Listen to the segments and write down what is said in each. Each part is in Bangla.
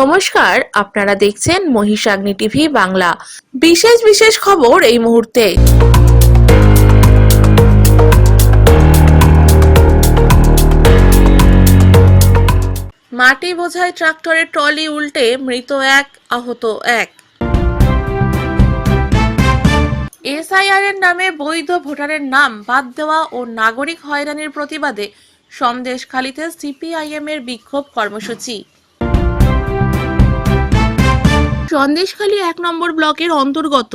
নমস্কার, আপনারা দেখছেন মহিষাগ্নি টিভি বাংলা। বিশেষ বিশেষ খবর এই মুহূর্তে। মাটি বোঝাই ট্রাক্টরের ট্রলি উল্টে মৃত এক, আহত এক। এসআইআর এর নামে বৈধ ভোটারের নাম বাদ দেওয়া ও নাগরিক হয়রানির প্রতিবাদে সন্দেশখালীতে সিপিআইএম এর বিক্ষোভ কর্মসূচি। সন্দেশখালী ১ নম্বর ব্লকের অন্তর্গত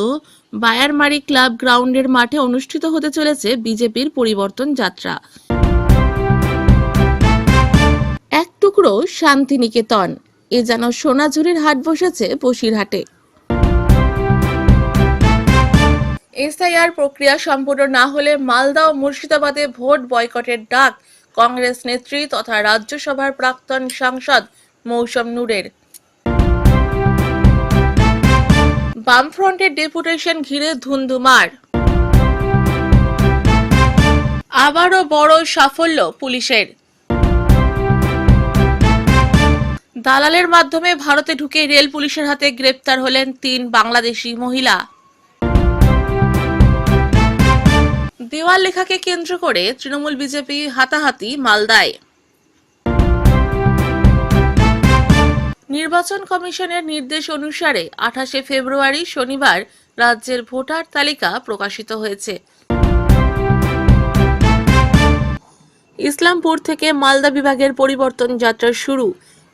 বায়ারমারি ক্লাব গ্রাউন্ডের মাঠে অনুষ্ঠিত হতে চলেছে বিজেপির পরিবর্তন যাত্রা। এক টুকরো শান্তিনিকেতন, এ যেন সোনাঝুরির হাট বসেছে বসিরহাটে। এসআইআর প্রক্রিয়া সম্পূর্ণ না হলে মালদা ও মুর্শিদাবাদে ভোট বয়কটের ডাক কংগ্রেস নেত্রী তথা রাজ্যসভার প্রাক্তন সাংসদ মৌসম নূরের। বামফ্রন্টের ডেপুটেশন ঘিরে ধুন্ধুমার। আবারও বড় সাফল্য পুলিশের। দালালের মাধ্যমে ভারতে ঢুকে রেল পুলিশের হাতে গ্রেপ্তার হলেন ৩ বাংলাদেশি মহিলা। দেওয়াল লেখাকে কেন্দ্র করে তৃণমূল বিজেপি হাতাহাতি মালদায়। নির্বাচন কমিশনের নির্দেশ অনুসারে ২৮শে ফেব্রুয়ারি শনিবার রাজ্যের ভোটার তালিকা প্রকাশিত হয়েছে। ইসলামপুর থেকে মালদা বিভাগের পরিবর্তন যাত্রা শুরু।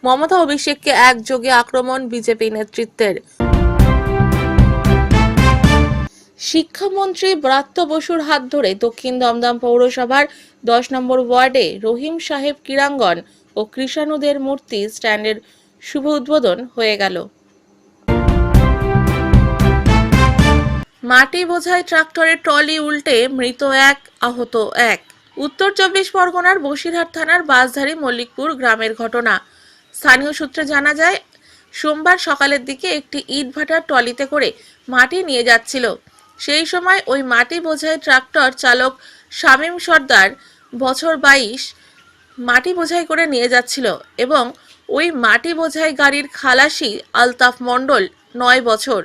মমতা অভিষেককে একযোগে আক্রমণ বিজেপি নেতৃত্বের। শিক্ষামন্ত্রী ব্রাত্য বসুর হাত ধরে দক্ষিণ দমদম পৌরসভার ১০ নম্বর ওয়ার্ডে রহিম সাহেব ক্রীড়াঙ্গন ও কৃষাণুদের মূর্তি স্ট্যান্ডের শুভ উদ্বোধন হয়ে গেল। মাটি বোঝাই ট্রাক্টরের ট্রলি উল্টে মৃত এক, আহত এক। উত্তর ২৪ পরগনার বসিরহাট থানার বাঁশধারী মল্লিকপুর গ্রামের ঘটনা। স্থানীয় সূত্রে জানা যায়, সোমবার সকালের দিকে একটি ইটভাটার ট্রলিতে করে মাটি নিয়ে যাচ্ছিল। সেই সময় ওই মাটি বোঝাই ট্রাক্টর চালক শামীম সর্দার, বছর ২২, মাটি বোঝাই করে নিয়ে যাচ্ছিল এবং ওই মাটি বোঝাই গাড়ির খালাসি আলতাফ মণ্ডল, ৯ বছর,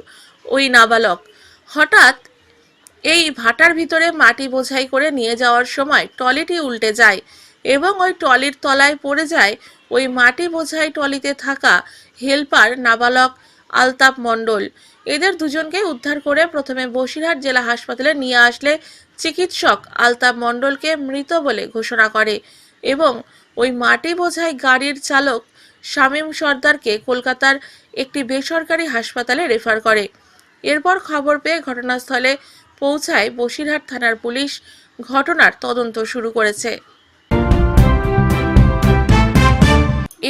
ওই নাবালক। হঠাৎ এই ভাটার ভিতরে মাটি বোঝাই করে নিয়ে যাওয়ার সময় ট্রলিটি উল্টে যায় এবং ওই ট্রলির তলায় পড়ে যায় ওই মাটি বোঝাই ট্রলিতে থাকা হেলপার নাবালক আলতাফ মণ্ডল। এদের দুজনকে উদ্ধার করে প্রথমে বসিরহাট জেলা হাসপাতালে নিয়ে আসলে চিকিৎসক আলতাফ মণ্ডলকে মৃত বলে ঘোষণা করে এবং ওই মাটি বোঝাই গাড়ির চালক শামীম সর্দারকে কলকাতার একটি বেসরকারি হাসপাতালে রেফার করে। এরপর খবর পেয়ে ঘটনাস্থলে পৌঁছায় বসিরহাট থানার পুলিশ। ঘটনার তদন্ত শুরু করেছে।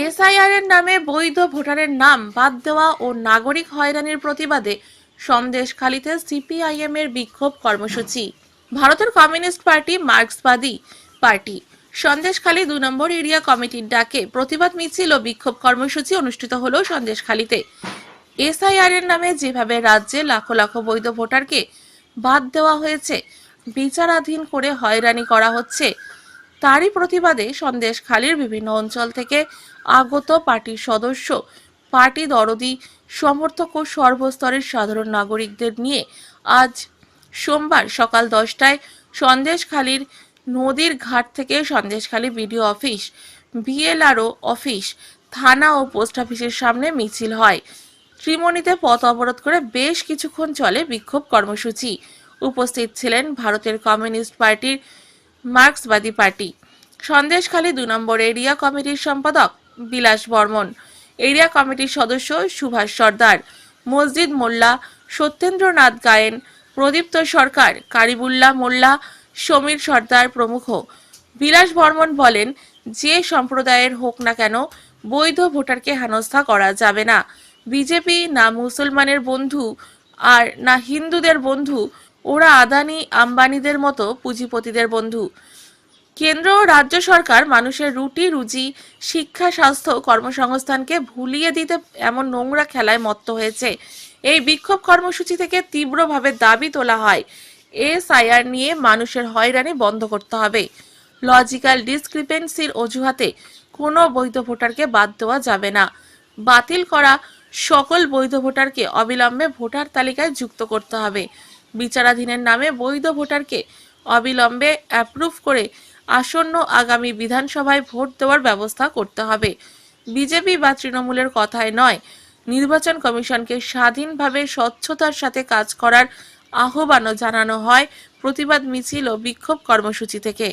এসআইআর এর নামে বৈধ ভোটারের নাম বাদ দেওয়া ও নাগরিক হয়রানির প্রতিবাদে সন্দেশখালীতে সিপিআইএম এর বিক্ষোভ কর্মসূচি। ভারতের কমিউনিস্ট পার্টি মার্ক্সবাদী পার্টি সন্দেশখালী ২ নম্বর এরিয়া কমিটির ডাকে প্রতিবাদ মিছিল ও বিক্ষোভ কর্মসূচি অনুষ্ঠিত হলো সন্দেশখালীতে। এসআইআর এর নামে যেভাবে রাজ্যে লাখো লাখো বৈধ ভোটারকে বাদ দেওয়া হয়েছে, বিচারাধীন করে হয়রানি করা হচ্ছে, তারই প্রতিবাদে সন্দেশখালীর বিভিন্ন অঞ্চল থেকে আগত পার্টির সদস্য, পার্টি দরদি, সমর্থক ও সর্বস্তরের সাধারণ নাগরিকদের নিয়ে আজ সোমবার সকাল ১০টায় সন্দেশখালীর নদীর ঘাট থেকে Sandeshkhali BDO office, BLRO office, থানা ও পোস্ট অফিসের সামনে মিছিল হয়। ত্রিমণিতে পথ অবরোধ করে বেশ কিছুক্ষণ চলে বিক্ষোভ কর্মসূচি। উপস্থিত ছিলেন ভারতের কমিউনিস্ট পার্টির মার্ক্সবাদী পার্টি সন্দেশখালী ২ নম্বর এরিয়া কমিটির সম্পাদক বিলাস বর্মন, এরিয়া কমিটির সদস্য সুভাষ সর্দার, মসজিদ মোল্লা সত্যেন্দ্রনাথ গায়েন, প্রদীপ্ত সরকার, কারিবুল্লাহ মোল্লা, সমীর সর্দার প্রমুখ। বিলাস বর্মন বলেন, যে সম্প্রদায়ের হোক না কেন বৈধ ভোটারকে হেনস্থা করা যাবে না। বিজেপি না মুসলমানের বন্ধু আর না হিন্দুদের বন্ধু, ওরা আদানি আম্বানিদের মতো পুঁজিপতিদের বন্ধু। কেন্দ্র ও রাজ্য সরকার মানুষের রুটি রুজি, শিক্ষা, স্বাস্থ্য, কর্মসংস্থানকে ভুলিয়ে দিতে এমন নোংরা খেলায় মত্ত হয়েছে। এই বিক্ষোভ কর্মসূচি থেকে তীব্রভাবে দাবি তোলা হয়, এসআইআর নিয়ে মানুষের হয়রানি বন্ধ করতে হবে। লজিক্যাল ডিসক্রিপেন্সির অজুহাতে কোনো বৈধ ভোটারকে বাদ দেওয়া যাবে না। বাতিল করা সকল বৈধ ভোটারকে অবিলম্বে ভোটার তালিকায় যুক্ত করতে হবে। বিচারাধীনের নামে বৈধ ভোটারকে অবিলম্বে অ্যাপ্রুভ করে আসন্ন আগামী বিধানসভায় ভোট দেওয়ার ব্যবস্থা করতে হবে। বিজেপি বা তৃণমূলের কথায় নয়, নির্বাচন কমিশনকে স্বাধীনভাবে স্বচ্ছতার সাথে কাজ করার আহ্বানও জানানো হয় প্রতিবাদ মিছিল ও বিক্ষোভ কর্মসূচি থেকে।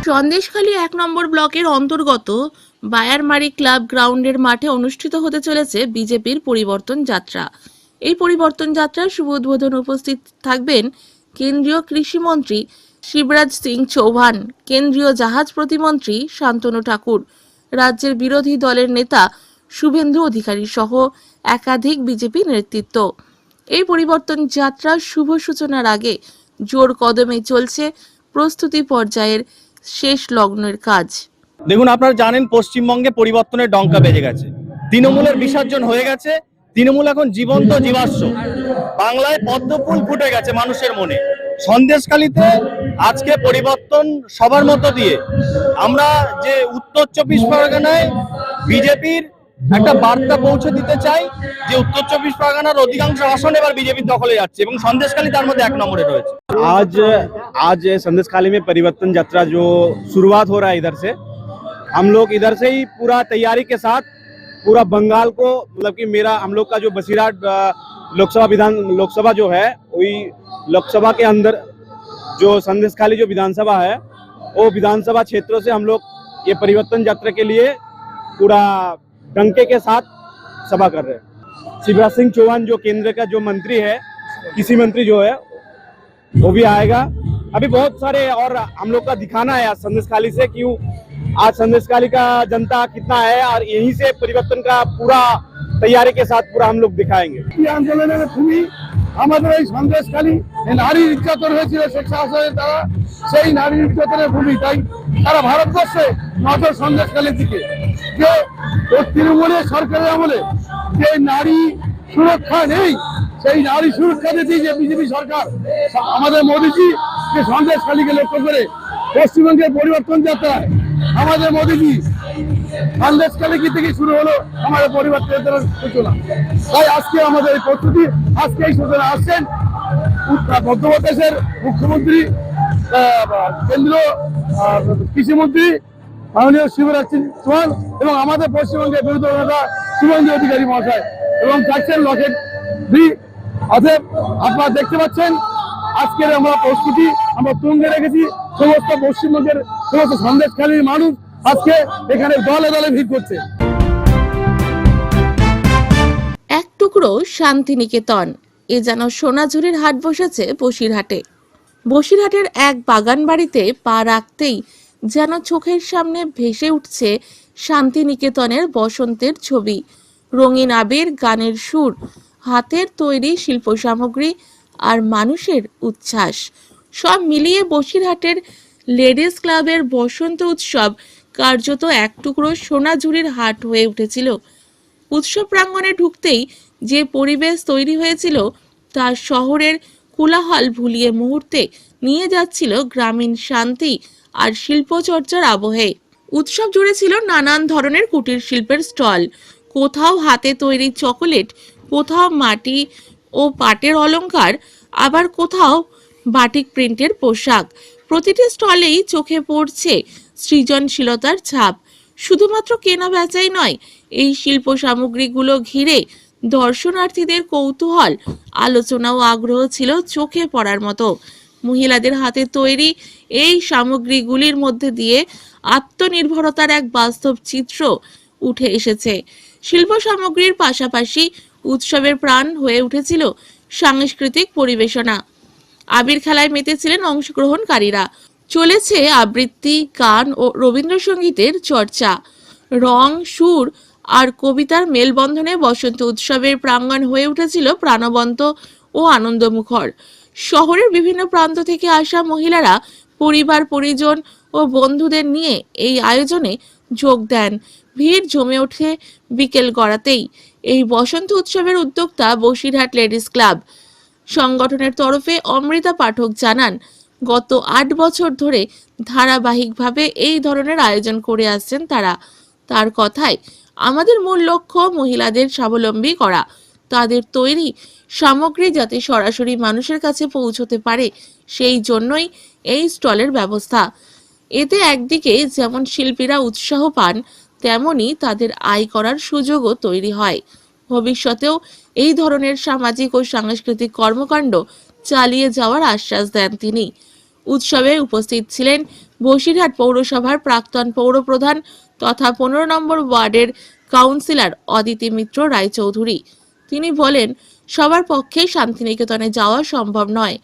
সন্দেশখালী 1 নম্বর ব্লকের অন্তর্গত বায়ারমারি ক্লাব গ্রাউন্ডের মাঠে অনুষ্ঠিত হতে চলেছে বিজেপির পরিবর্তন যাত্রা। এই পরিবর্তন যাত্রার শুভ উদ্বোধনে উপস্থিত থাকবেন কেন্দ্রীয় কৃষিমন্ত্রী শিবরাজ সিং চৌহান, কেন্দ্রীয় জাহাজ প্রতিমন্ত্রী শান্তনু ঠাকুর, রাজ্যের বিরোধী দলের নেতা শুভেন্দু অধিকারী সহ একাধিক বিজেপি নেতৃত্ব। এই পরিবর্তন যাত্রার শুভ সূচনার আগে জোর কদমে চলছে প্রস্তুতি পর্যায়ের শেষ লগ্নের কাজ। দেখুন, আপনারা জানেন পশ্চিমবঙ্গে পরিবর্তনের ডঙ্কা বেজে গেছে, তৃণমূলের বিসর্জন হয়ে গেছে, তৃণমূল এখন জীবন্ত জীবাশ্ম। বাংলায় পদ্মফুল ফুটে গেছে মানুষের মনে। সন্দেশখালীতে আজকে পরিবর্তন সবার মধ্য দিয়ে আমরা যে উত্তর 24 পরগনায় বিজেপির একটা বার্তা পৌঁছে দিতে চাই যে উত্তর 24 পরগনার অধিকাংশ আসন এবার বিজেপির দখলে যাচ্ছে এবং সন্দেশখালী তার মধ্যে 1 নম্বরে রয়েছে। आज संदेशखाली में परिवर्तन यात्रा जो शुरुआत हो रहा है, इधर से हम लोग इधर से ही पूरा तैयारी के साथ पूरा बंगाल को, मतलब कि हम लोग का जो बसीरहाट लोकसभा जो है, वही लोकसभा के अंदर जो संदेशखाली जो विधानसभा है, वो विधानसभा क्षेत्रों से हम लोग ये परिवर्तन यात्रा के लिए पूरा डंके के साथ सभा कर रहे हैं। शिवराज सिंह चौहान जो केंद्र का जो मंत्री है, कृषि मंत्री जो है, वो भी आएगा। अभी बहुत सारे और हम लोग का दिखाना है आज संदेशखाली से, क्यों आज संदेशखाली का जनता कितना है, और यहीं से परिवर्तन का पूरा तैयारी के साथ पूरा हम लोग दिखाएंगे। आंदोलনের ভূমি আমাদের এই সন্দেশখালী, নারী নির্যাতন হয়েছিল শেখ শাহজাহানের দ্বারা, সেই নারী নির্যাতনের ভূমি। তাই সারা ভারতবর্ষে নজর সন্দেশখালীর দিকে। যে তৃণমূলের সরকারের আমলে যে নারী সুরক্ষা নেই, সেই নারী সুরক্ষা দিতে যে বিজেপি সরকার, আমাদের মোদীজি যে সন্দেশখালীকে লক্ষ্য করে পশ্চিমবঙ্গের পরিবর্তন যাত্রায় আমাদের মোদীজি সন্দেশখালী থেকে শুরু হলো আমাদের পরিবর্তনের সূচনা। তাই আজকে আমাদের এই প্রস্তুতি, আজকে এই সূচনা আসছেন মধ্যপ্রদেশের মুখ্যমন্ত্রী, কেন্দ্রীয় কৃষিমন্ত্রী মাননীয় শিবরাজ সিং চৌহান এবং আমাদের পশ্চিমবঙ্গের বিরোধী নেতা শুভেন্দু অধিকারী মহাশয় এবং যাচ্ছেন লকেট ভি। অতএব আপনারা দেখতে পাচ্ছেন আজকের আমরা প্রস্তুতি আমরা তুঙ্গে রেখেছি। সমস্ত পশ্চিমবঙ্গের সমস্ত সন্দেশখালীর মানুষ আজকে এখানে দলে দলে ভিড় করছে। এক টুকরো শান্তিনিকেতন, এ যেন সোনাঝুরির হাট বসেছে বসিরহাটে। বসিরহাটের এক বাগান বাড়িতে পা রাখতেই যেন চোখের সামনে ভেসে উঠছে শান্তিনিকেতনের বসন্তের ছবি। রঙিন আবির, গানের সুর, হাতের তৈরি শিল্প সামগ্রী আর মানুষের উচ্ছ্বাস, সব মিলিয়ে বসিরহাটের লেডিস ক্লাবের বসন্ত উৎসব কার্যত এক টুকরো সোনাঝুরির হাট হয়ে উঠেছিল। উৎসব প্রাঙ্গণে ঢুকতেই যে পরিবেশ তৈরি হয়েছিল তা শহরের কোলাহল ভুলিয়ে মুহূর্তে নিয়ে যাচ্ছিল গ্রামীণ শান্তি আর শিল্পচর্চার আবহে। উৎসব জুড়ে ছিল নানান ধরনের কুটির শিল্পের স্টল, কোথাও হাতে তৈরি চকোলেট, কোথাও মাটি ও পাটের অলংকার, আবার কোথাও বাটিক প্রিন্টের পোশাক। প্রতিটি স্টলেই চোখে পড়ছে সৃজনশীলতার ছাপ। শুধুমাত্র কেনা বেচাই নয়, এই শিল্প সামগ্রীগুলো ঘিরে দর্শনার্থীদের কৌতূহল, আলোচনা ও আগ্রহ ছিল চোখে পড়ার মতো। মহিলাদের হাতে তৈরি এই সামগ্রীগুলির মধ্যে দিয়ে আত্মনির্ভরতার এক বাস্তব চিত্র উঠে এসেছে। শিল্প সামগ্রীর পাশাপাশি উৎসবের প্রাণ হয়ে উঠেছিল সাংস্কৃতিক পরিবেশনা। আবির খেলায় মেতেছিলেন অংশগ্রহণকারীরা। চলেছে আবৃত্তি, গান ও রবীন্দ্রসঙ্গীতের চর্চা। রং, সুর আর কবিতার মেলবন্ধনে বসন্ত উৎসবের প্রাঙ্গণ হয়ে উঠেছিল প্রাণবন্ত ও আনন্দমুখর। শহরের বিভিন্ন প্রান্ত থেকে আসা মহিলারা পরিবার, পরিজন ও বন্ধুদের নিয়ে এই আয়োজনে যোগ দেন। ভিড় জমে ওঠে বিকেল গড়াতেই। এই বসন্ত উৎসবের উদ্যোক্তা বসিরহাট লেডিস ক্লাব। সংগঠনের তরফে অমৃতা পাঠক জানান, গত 8 বছর ধরে ধারাবাহিকভাবে এই ধরনের আয়োজন করে আসছেন তারা। তার কথায়, আমাদের মূল লক্ষ্য মহিলাদের স্বাবলম্বী করা, তাদের তৈরি সামগ্রী যাতে সরাসরি মানুষের কাছে পৌঁছতে পারে, সেই জন্যই এই স্টলের ব্যবস্থা। এতে একদিকে যেমন শিল্পীরা উৎসাহ পান, তেমনি তাদের আয় করার সুযোগও তৈরি হয়। ভবিষ্যতেও এই ধরনের সামাজিক ও সাংস্কৃতিক কর্মকাণ্ড চালিয়ে যাওয়ার আশ্বাস দেন তিনি। উৎসবে উপস্থিত ছিলেন বসিরহাট পৌরসভার প্রাক্তন পৌরপ্রধান তথা 15 নম্বর ওয়ার্ডের কাউন্সিলর অদিতি মিত্র রায়চৌধুরী। তিনি বলেন, সবার পক্ষে শান্তিনিকেতনে যাওয়া সম্ভব নয়,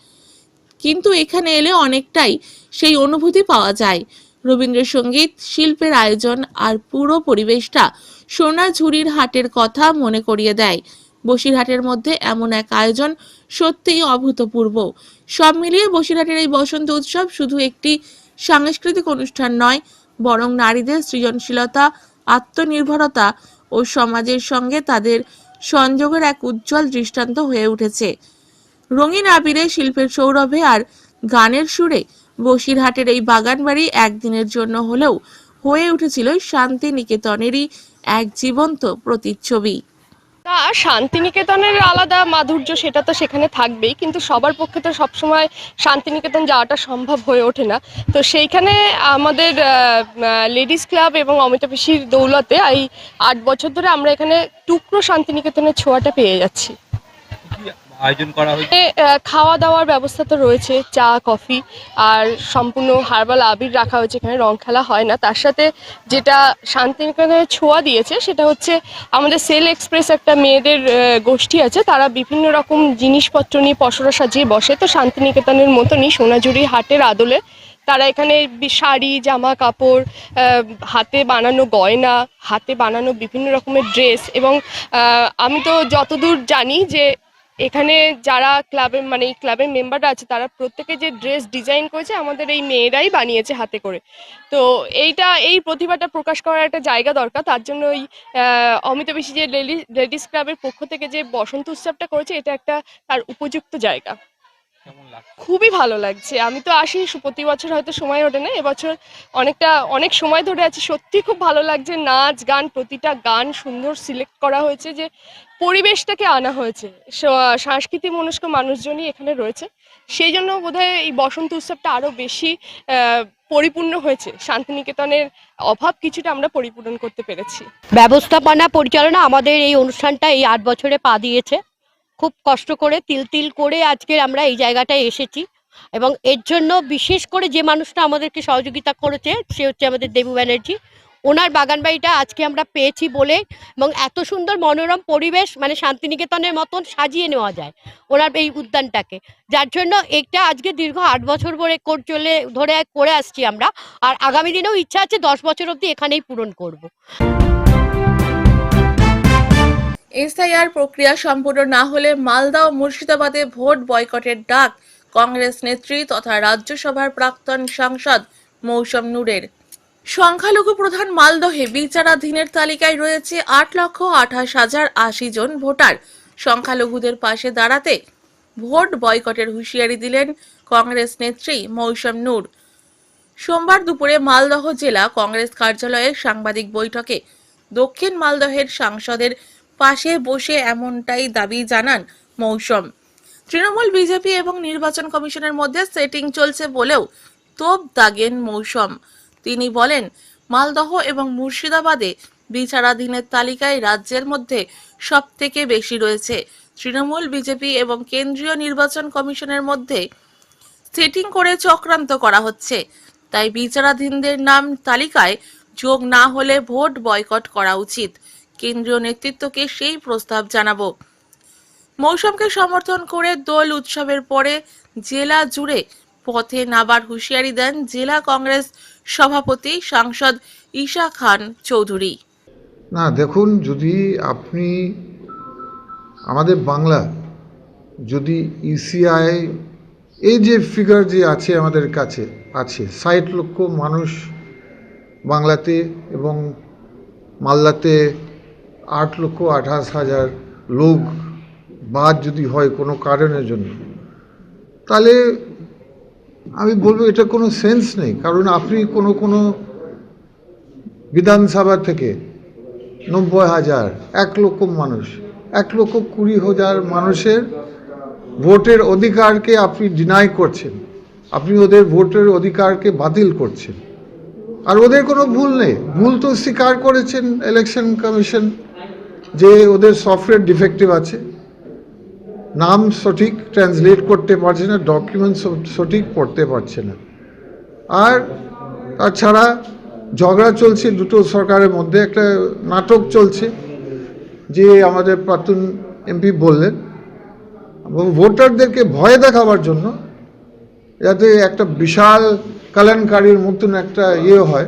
কিন্তু এখানে এলে অনেকটাই সেই অনুভূতি পাওয়া যায়। রবীন্দ্রসঙ্গীত, শিল্পের আয়োজন আর পুরো পরিবেশটা সোনাঝুরির হাটের কথা মনে করিয়ে দেয়। বসিরহাটের মধ্যে এমন এক আয়োজন সত্যিই অভূতপূর্ব। সব মিলিয়ে বসিরহাটের এই বসন্ত উৎসব শুধু একটি সাংস্কৃতিক অনুষ্ঠান নয়, বরং নারীদের সৃজনশীলতা, আত্মনির্ভরতা ও সমাজের সঙ্গে তাদের সংযোগের এক উজ্জ্বল দৃষ্টান্ত হয়ে উঠেছে। রঙিন আবিরে, শিল্পের সৌরভে আর গানের সুরে বসিরহাটের এই বাগানবাড়ি একদিনের জন্য হলেও হয়ে উঠেছিল শান্তিনিকেতনেরই এক জীবন্ত প্রতিচ্ছবি। তা শান্তিনিকেতনের আলাদা মাধুর্য সেটা তো সেখানে থাকবেই, কিন্তু সবার পক্ষে তো সবসময় শান্তিনিকেতন যাওয়াটা সম্ভব হয়ে ওঠে না। তো সেইখানে আমাদের লেডিস ক্লাব এবং অমিতা পিসির দৌলতে এই 8 বছর ধরে আমরা এখানে টুকরো শান্তিনিকেতনের ছোঁয়াটা পেয়ে যাচ্ছি। আয়োজন করা হয়েছে খাওয়া দাওয়ার ব্যবস্থা তো রয়েছে, চা, কফি, আর সম্পূর্ণ হার্বাল আবির রাখা হয়েছে। এখানে রং খেলা হয় না। তার সাথে যেটা শান্তিনিকেতনের ছোঁয়া দিয়েছে সেটা হচ্ছে আমাদের সেল এক্সপ্রেস একটা মেয়েদের গোষ্ঠী আছে, তারা বিভিন্ন রকম জিনিসপত্র নিয়ে পসরা সাজিয়ে বসে। তো শান্তিনিকেতনের মতনই সোনাঝুরি হাটের আদলে তারা এখানে শাড়ি, জামা কাপড়, হাতে বানানো গয়না, হাতে বানানো বিভিন্ন রকমের ড্রেস, এবং আমি তো যতদূর জানি যে এখানে যারা ক্লাবের মেম্বাররা আছে তারা প্রত্যেকে যে ড্রেস ডিজাইন করেছে আমাদের এই মেয়েরাই বানিয়েছে হাতে করে। তো এই প্রতিভাটা প্রকাশ করার একটা জায়গা দরকার। তার জন্য ওই অমিতা পিসি যে লেডিস ক্লাবের পক্ষ থেকে যে বসন্ত উৎসবটা করেছে, এটা একটা তার উপযুক্ত জায়গা। খুবই ভালো লাগছে। আমি তো আসি প্রতি বছর, হয়তো সময় ওঠে না, এবছর অনেক সময় ধরে আছি। সত্যি খুব ভালো লাগছে। নাচ গান, প্রতিটা গান সুন্দর সিলেক্ট করা হয়েছে, যে পরিবেশটাকে আনা হয়েছে। সাংস্কৃতিক মনস্ক মানুষজনই এখানে রয়েছে, সেই জন্য বোধহয় এই বসন্ত উৎসবটা আরো বেশি পরিপূর্ণ হয়েছে। শান্তিনিকেতনের অভাব কিছুটা আমরা পরিপূরণ করতে পেরেছি। ব্যবস্থাপনা পরিচালনা আমাদের এই অনুষ্ঠানটা এই 8 বছরে পা দিয়েছে। খুব কষ্ট করে তিল করে আজকে আমরা এই জায়গাটায় এসেছি, এবং এর জন্য বিশেষ করে যে মানুষটা আমাদেরকে সহযোগিতা করেছে সে হচ্ছে আমাদের দেবু ব্যানার্জি। ওনার বাগানবাড়িটা আজকে আমরা পেয়েছি বলে, এবং এত সুন্দর মনোরম পরিবেশ, মানে শান্তিনিকেতনের মতন সাজিয়ে নেওয়া যায় ওনার এই উদ্যানটাকে, যার জন্য এটা আজকে দীর্ঘ 8 বছর ধরে করে আসছি আমরা। আর আগামী দিনেও ইচ্ছা আছে 10 বছর অবধি এখানেই পূরণ করব। এসআইআর প্রক্রিয়া সম্পূর্ণ না হলে মালদা ও মুর্শিদাবাদে ভোট বয়কটের ডাক কংগ্রেস নেত্রী তথা রাজ্যসভার প্রাক্তন সাংসদ মৌসম নূরের। সংখ্যালঘু প্রধান মালদহে বিচারাধীনের তালিকায় রয়েছে 8,28,080 জন ভোটার। সংখ্যালঘুদের পাশে দাঁড়াতে ভোট বয়কটের হুঁশিয়ারি দিলেন কংগ্রেস নেত্রী মৌসম নূর। সোমবার দুপুরে মালদহ জেলা কংগ্রেস কার্যালয়ে সাংবাদিক বৈঠকে দক্ষিণ মালদহের সাংসদের পাশে বসে এমনটাই দাবি জানান মৌসম। তৃণমূল, বিজেপি এবং নির্বাচন কমিশনের মধ্যে সেটিং চলছে বলেও তোপ দাগেন মৌসম। তিনি বলেন, মালদহ এবং মুর্শিদাবাদে বিচারাধীনের তালিকায় রাজ্যের মধ্যে সবথেকে বেশি রয়েছে। তৃণমূল, বিজেপি এবং কেন্দ্রীয় নির্বাচন কমিশনের মধ্যে সেটিং করে চক্রান্ত করা হচ্ছে। তাই বিচারাধীনদের নাম তালিকায় যোগ না হলে ভোট বয়কট করা উচিত। কেন্দ্রীয় নেতৃত্বকে সেই প্রস্তাব জানাবো। মৌসুমকে সমর্থন করে দোল উৎসবের পরে জেলা জুড়ে পথে নাবার হুঁশিয়ারি দেন জেলা কংগ্রেস সভাপতি সাংসদ ঈশা খান চৌধুরী। না দেখুন, যদি আপনি আমাদের বাংলা যদি ইসিআই এই যে ফিগার যে আছে আমাদের কাছে আছে 60 লক্ষ মানুষ বাংলাতে, এবং মালদাতে 8,28,000 লোক বাদ যদি হয় কোনো কারণের জন্য, তাহলে আমি বলবো এটা কোনো সেন্স নেই। কারণ আপনি কোনো বিধানসভা থেকে 90,000, 1,00,000 মানুষ, 1,20,000 মানুষের ভোটের অধিকারকে আপনি ডিনাই করছেন, আপনি ওদের ভোটের অধিকারকে বাতিল করছেন। আর ওদের কোনো ভুল নেই, ভুল তো স্বীকার করেছেন ইলেকশন কমিশন যে ওদের সফটওয়্যার ডিফেক্টিভ আছে, নাম সঠিক ট্রান্সলেট করতে পারছে না, ডকুমেন্ট সঠিক পড়তে পারছে না। আর তাছাড়া ঝগড়া চলছে দুটো সরকারের মধ্যে, একটা নাটক চলছে যে আমাদের প্রাক্তন এমপি বললেন ভোটারদেরকে ভয় দেখাবার জন্য, যাতে একটা বিশাল কেলেঙ্কারির মতন একটা হয়।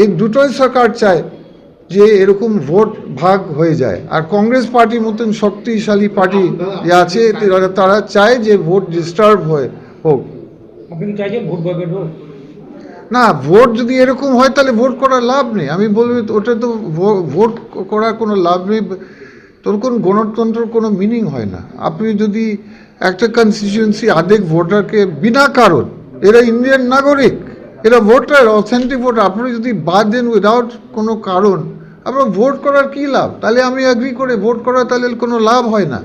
এই দুটোই সরকার চায় যে এরকম ভোট ভাগ হয়ে যায়। আর কংগ্রেস পার্টির মতন শক্তিশালী পার্টি যে আছে তারা চায় যে ভোট ডিস্টার্ব হোক। না, ভোট যদি এরকম হয় তাহলে ভোট করার লাভ নেই। আমি বলবো ওটা তো ভোট করার কোনো লাভ নেই, তোর কোন গণতন্ত্রের কোনো মিনিং হয় না। আপনি যদি একটা কনস্টিটিউয়েন্সি আধেক ভোটারকে বিনা কারণ, এরা ইন্ডিয়ান নাগরিক, এরা ভোটার, অথেন্টিক ভোটার, আপনি যদি বাদ দেন উইদাউট কোনো কারণ, আপনার ভোট করার কী লাভ? তাহলে আমি এগ্রি করে ভোট করা তাহলে কোনো লাভ হয় না।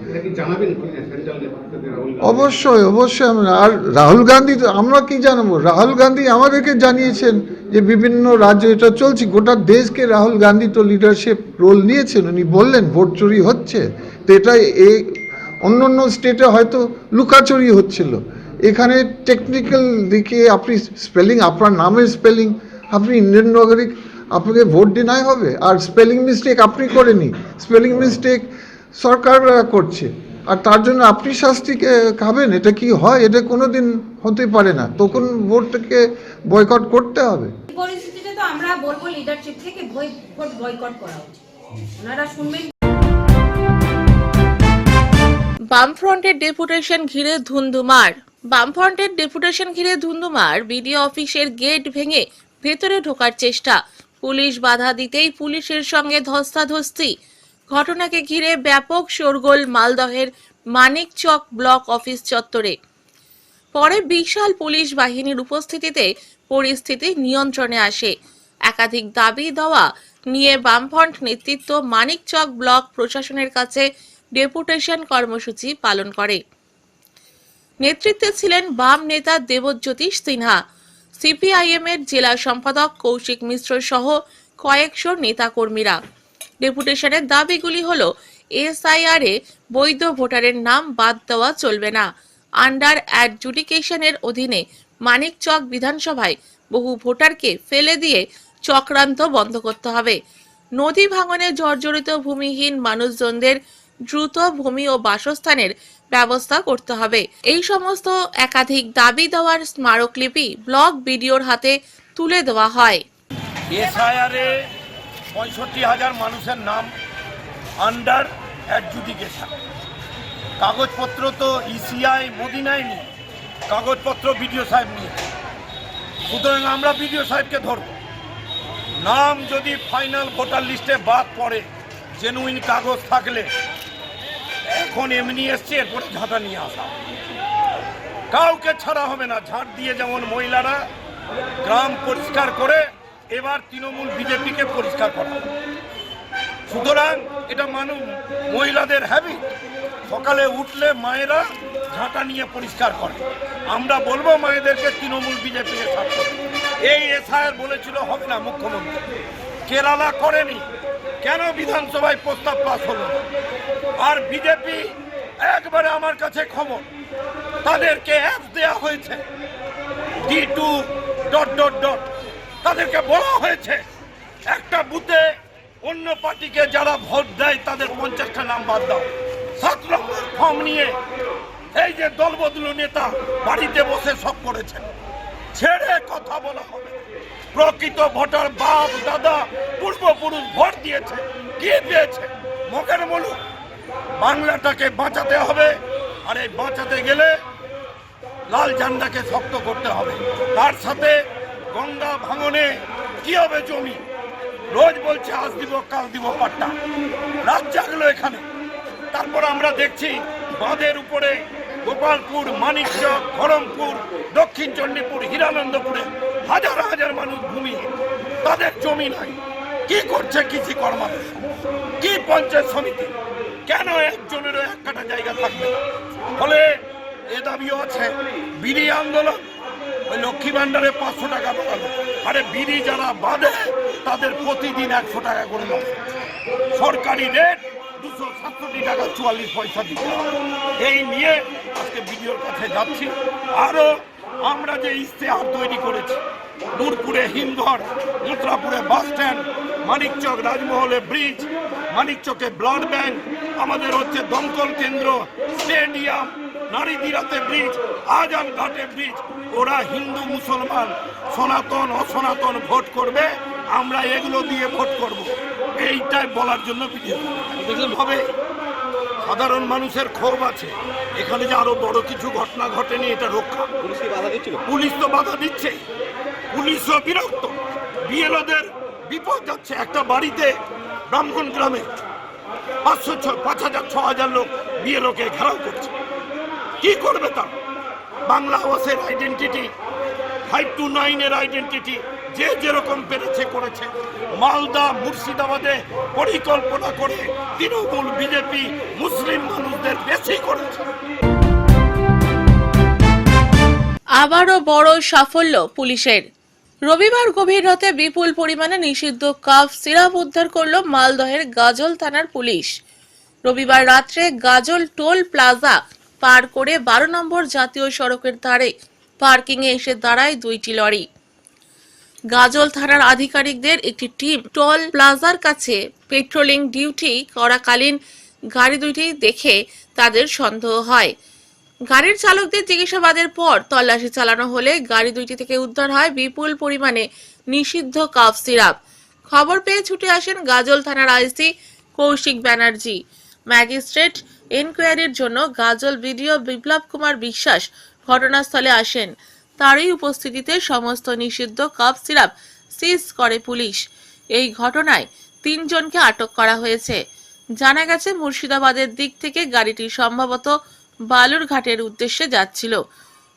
অবশ্যই অবশ্যই। আর রাহুল গান্ধী, আমরা কি জানাবো? রাহুল গান্ধী আমাদেরকে জানিয়েছেন যে বিভিন্ন রাজ্যে এটা চলছে, গোটা দেশকে রাহুল গান্ধী তো লিডারশিপ রোল নিয়েছেন, উনি বললেন ভোট চুরি হচ্ছে। তো এটা অন্য অন্য স্টেটে হয়তো লুকাচুরি হচ্ছিল, এখানে টেকনিক্যাল দিকে আপনি স্পেলিং, আপনার নামের স্পেলিং, আপনি ইন্ডিয়ান নাগরিক, আপনাকে ভোট ডিনাই হবে। আর স্পেলিং মিস্টেক আপনি করেনি, স্পেলিং মিস্টেক সরকাররা করছে, আর তার জন্য আপনি শাস্তি খাবেন? এটা কি হয়? এটা কোনো দিন হতে পারে না। তখন ভোটটাকে বয়কট করতে হবে। পরিস্থিতিতে তো আমরা বলবো লিডারশিপ থেকে ভোট বয়কট করা উচিত। ওনারা শুনবেন। বামফ্রন্টের ডেপুটেশন ঘিরে ধুন্ধুমার। বামফ্রন্টের ডেপুটেশন ঘিরে ধুন্ধুমার, বিডিও অফিসের গেট ভেঙে ভেতরে ঢোকার চেষ্টা, পুলিশ বাধা দিতেই পুলিশের সঙ্গে ধস্তাধস্তি। ঘটনাকে ঘিরে ব্যাপক শোরগোল মালদহের মানিকচক ব্লক অফিস চত্বরে। পরে বিশাল পুলিশ বাহিনীর উপস্থিতিতে পরিস্থিতি নিয়ন্ত্রণে আসে। একাধিক দাবি দেওয়া নিয়ে বামফ্রন্ট নেতৃত্ব মানিকচক ব্লক প্রশাসনের কাছে ডেপুটেশন কর্মসূচি পালন করে। নেতৃত্বে ছিলেন বাম নেতা দেবজ্যোতি সিনহা, সিপিআইএম এর জেলা সম্পাদক কৌশিক মিশ্র সহ কয়েকশো নেতাকর্মীরা। ডেপুটেশনের দাবিগুলি হল, এসআইআর এ বৈধ ভোটারের নাম বাদ দেওয়া চলবে না। আন্ডার অ্যাডজুডিকেশনের অধীনে মানিকচক বিধানসভায় বহু ভোটারকে ফেলে দিয়ে চক্রান্ত বন্ধ করতে হবে। নদী ভাঙনে জর্জরিত ভূমিহীন মানুষজনদের দ্রুত ভূমি ও বাসস্থানের ব্যবস্থা করতে হবে। এই সমস্ত একাধিক দাবি দেওয়ার স্মারকলিপি ব্লক বিডিওর হাতে তুলে দেওয়া হয়। এসআইআরে 65,000 মানুষের নাম আন্ডার অ্যাডজুডিকেশন। কাগজপত্র তো ইসিআই মোদি নেয়নি, কাগজপত্র বিডিও সাহেব নিয়ে। সুতরাং আমরা বিডিও সাহেবকে ধরব। নাম যদি ফাইনাল ভোটার লিস্টে বাদ পড়ে, জেনুইন কাগজ থাকলে, এখন এমনি এসছে, এরপরে ঝাঁটা নিয়ে আসা, কাউকে ছাড়া হবে না। ঝাঁট দিয়ে যেমন মহিলারা গ্রাম পরিষ্কার করে, এবার তৃণমূল বিজেপিকে পরিষ্কার করা। সুতরাং এটা মহিলাদের হ্যাবিট, সকালে উঠলে মায়েরা ঝাঁটা নিয়ে পরিষ্কার করে। আমরা বলবো মায়েদেরকে তৃণমূল বিজেপিকে ছাড় করতে। এই এসআইআর বলেছিল হবে না মুখ্যমন্ত্রী, কেরালা করেনি, কেন বিধানসভায় প্রস্তাব পাস হলো? আর বিজেপি একবারে আমার কাছে খবর, তাদেরকে অ্যাপস দেওয়া হয়েছে D2... তাদেরকে বলা হয়েছে একটা বুথে অন্য পার্টিকে যারা ভোট দেয় তাদের 50টা নাম বাদ দাও। 7 নম্বর ফর্ম নিয়ে এই যে দলবদলু নেতা বাড়িতে বসে সব করেছেন। ছেড়ে কথা বলা হবে। প্রকৃত ভোটার বাপ দাদা পূর্বপুরুষ ভোট দিয়েছে, কি পেয়েছে? মুখের মুলুক। বাংলাটাকে বাঁচাতে হবে, আর এই বাঁচাতে গেলে লাল ঝান্ডাকে শক্ত করতে হবে। তার সাথে গঙ্গা ভাঙনে কি হবে জমি? রোজ বলছে আজ দিব কাল দিব পাট্টা, রাত জাগলো এখানে। তারপর আমরা দেখছি বাঁধের উপরে গোপালপুর, মানিকচক, ধরমপুর, দক্ষিণ চণ্ডীপুর, হীরানন্দপুরে হাজার হাজার মানুষ ভূমিহীন, তাদের জমি নাই। কি করছে কৃষি কর্মদর্শন, কি পঞ্চায়েত সমিতি, কেন একজনেরও এক কাটা জায়গা থাকবে না? ফলে এ দাবিও আছে। বিড়ি আন্দোলন, ওই লক্ষ্মী ভান্ডারে 500 টাকা বাড়ালো, আরে বিড়ি যারা বাঁধে তাদের প্রতিদিন 100 টাকা করে দেয়। সরকারি রেট 267 টাকা 44 পয়সা দিতে হবে। এই নিয়ে আজকে বিডিওর কাছে যাচ্ছি। আরো আমরা যে ইশতেহার তৈরি করেছি, নূরপুরে হিমঘর, মথুরাপুরে বাস স্ট্যান্ড, মানিকচক রাজমহলে ব্রিজ, মানিকচকে ব্লাড ব্যাংক, আমাদের হচ্ছে দমকল কেন্দ্র, স্টেডিয়াম, নারী দিরাতে ব্রিজ, আজান ঘাটে ব্রিজ। ওরা হিন্দু মুসলমান সনাতন অসনাতন ভোট করবে, আমরা এগুলো দিয়ে ভোট করব, এইটাই বলার জন্য ভিডিও হবে। সাধারণ মানুষের ক্ষোভ আছে, এখানে যে আরো বড় কিছু ঘটনা ঘটেনি এটা রক্ষা। পুলিশ তো বাধা দিচ্ছে, পুলিশও বিরক্ত, বিএলওদের বিপদ যাচ্ছে। একটা বাড়িতে ব্রাহ্মণ গ্রামে 5,000-6,000 লোক বিএলওকে ঘেরাও করছে। কি করবে তারা? বাংলা আবাসের আইডেন্টিটি, 5 to 9 এর আইডেন্টিটি যে যেরকম পেরেছে করেছে। মালদা মুর্শিদাবাদে পরিকল্পনা করে তৃণমূল বিজেপি মুসলিম মানুষদের বেশি করেছে। আবারও বড় সাফল্য পুলিশের। রবিবার গভীর রাতে বিপুল পরিমাণে নিষিদ্ধ কাফ সিরাপ উদ্ধার করল মালদহের গাজল থানার পুলিশ। রবিবার রাত্রে গাজল টোল প্লাজা পার করে 12 নম্বর জাতীয় সড়কের ধারে পার্কিংয়ে এসে দাঁড়ায় 2টি লরি। গাজল থানার আধিকারিকদের একটি টিম টোল প্লাজার কাছে পেট্রোলিং ডিউটি করাকালীন গাড়ি দুইটি দেখে তাদের সন্দেহ হয়। গাড়ির চালকদের জিজ্ঞাসাবাদের পর তল্লাশি চালানো হলে গাড়ি দুইটি থেকে উদ্ধার হয় বিপুল পরিমাণে নিষিদ্ধ কাফ সিরাপ। খবর পেয়ে ছুটে আসেন গাজল থানার আইসি কৌশিক ব্যানার্জি। ম্যাজিস্ট্রেট এনকোয়ারির জন্য গাজল বিডিও বিপ্লব কুমার বিশ্বাস ঘটনাস্থলে আসেন। তারই উপস্থিতিতে সমস্ত নিষিদ্ধ কাফ সিরাপ সিজ করে পুলিশ। এই ঘটনায় 3 জনকে আটক করা হয়েছে। জানা গেছে মুর্শিদাবাদের দিক থেকে গাড়িটি সম্ভবত বালুরঘাটের উদ্দেশ্যে যাচ্ছিল।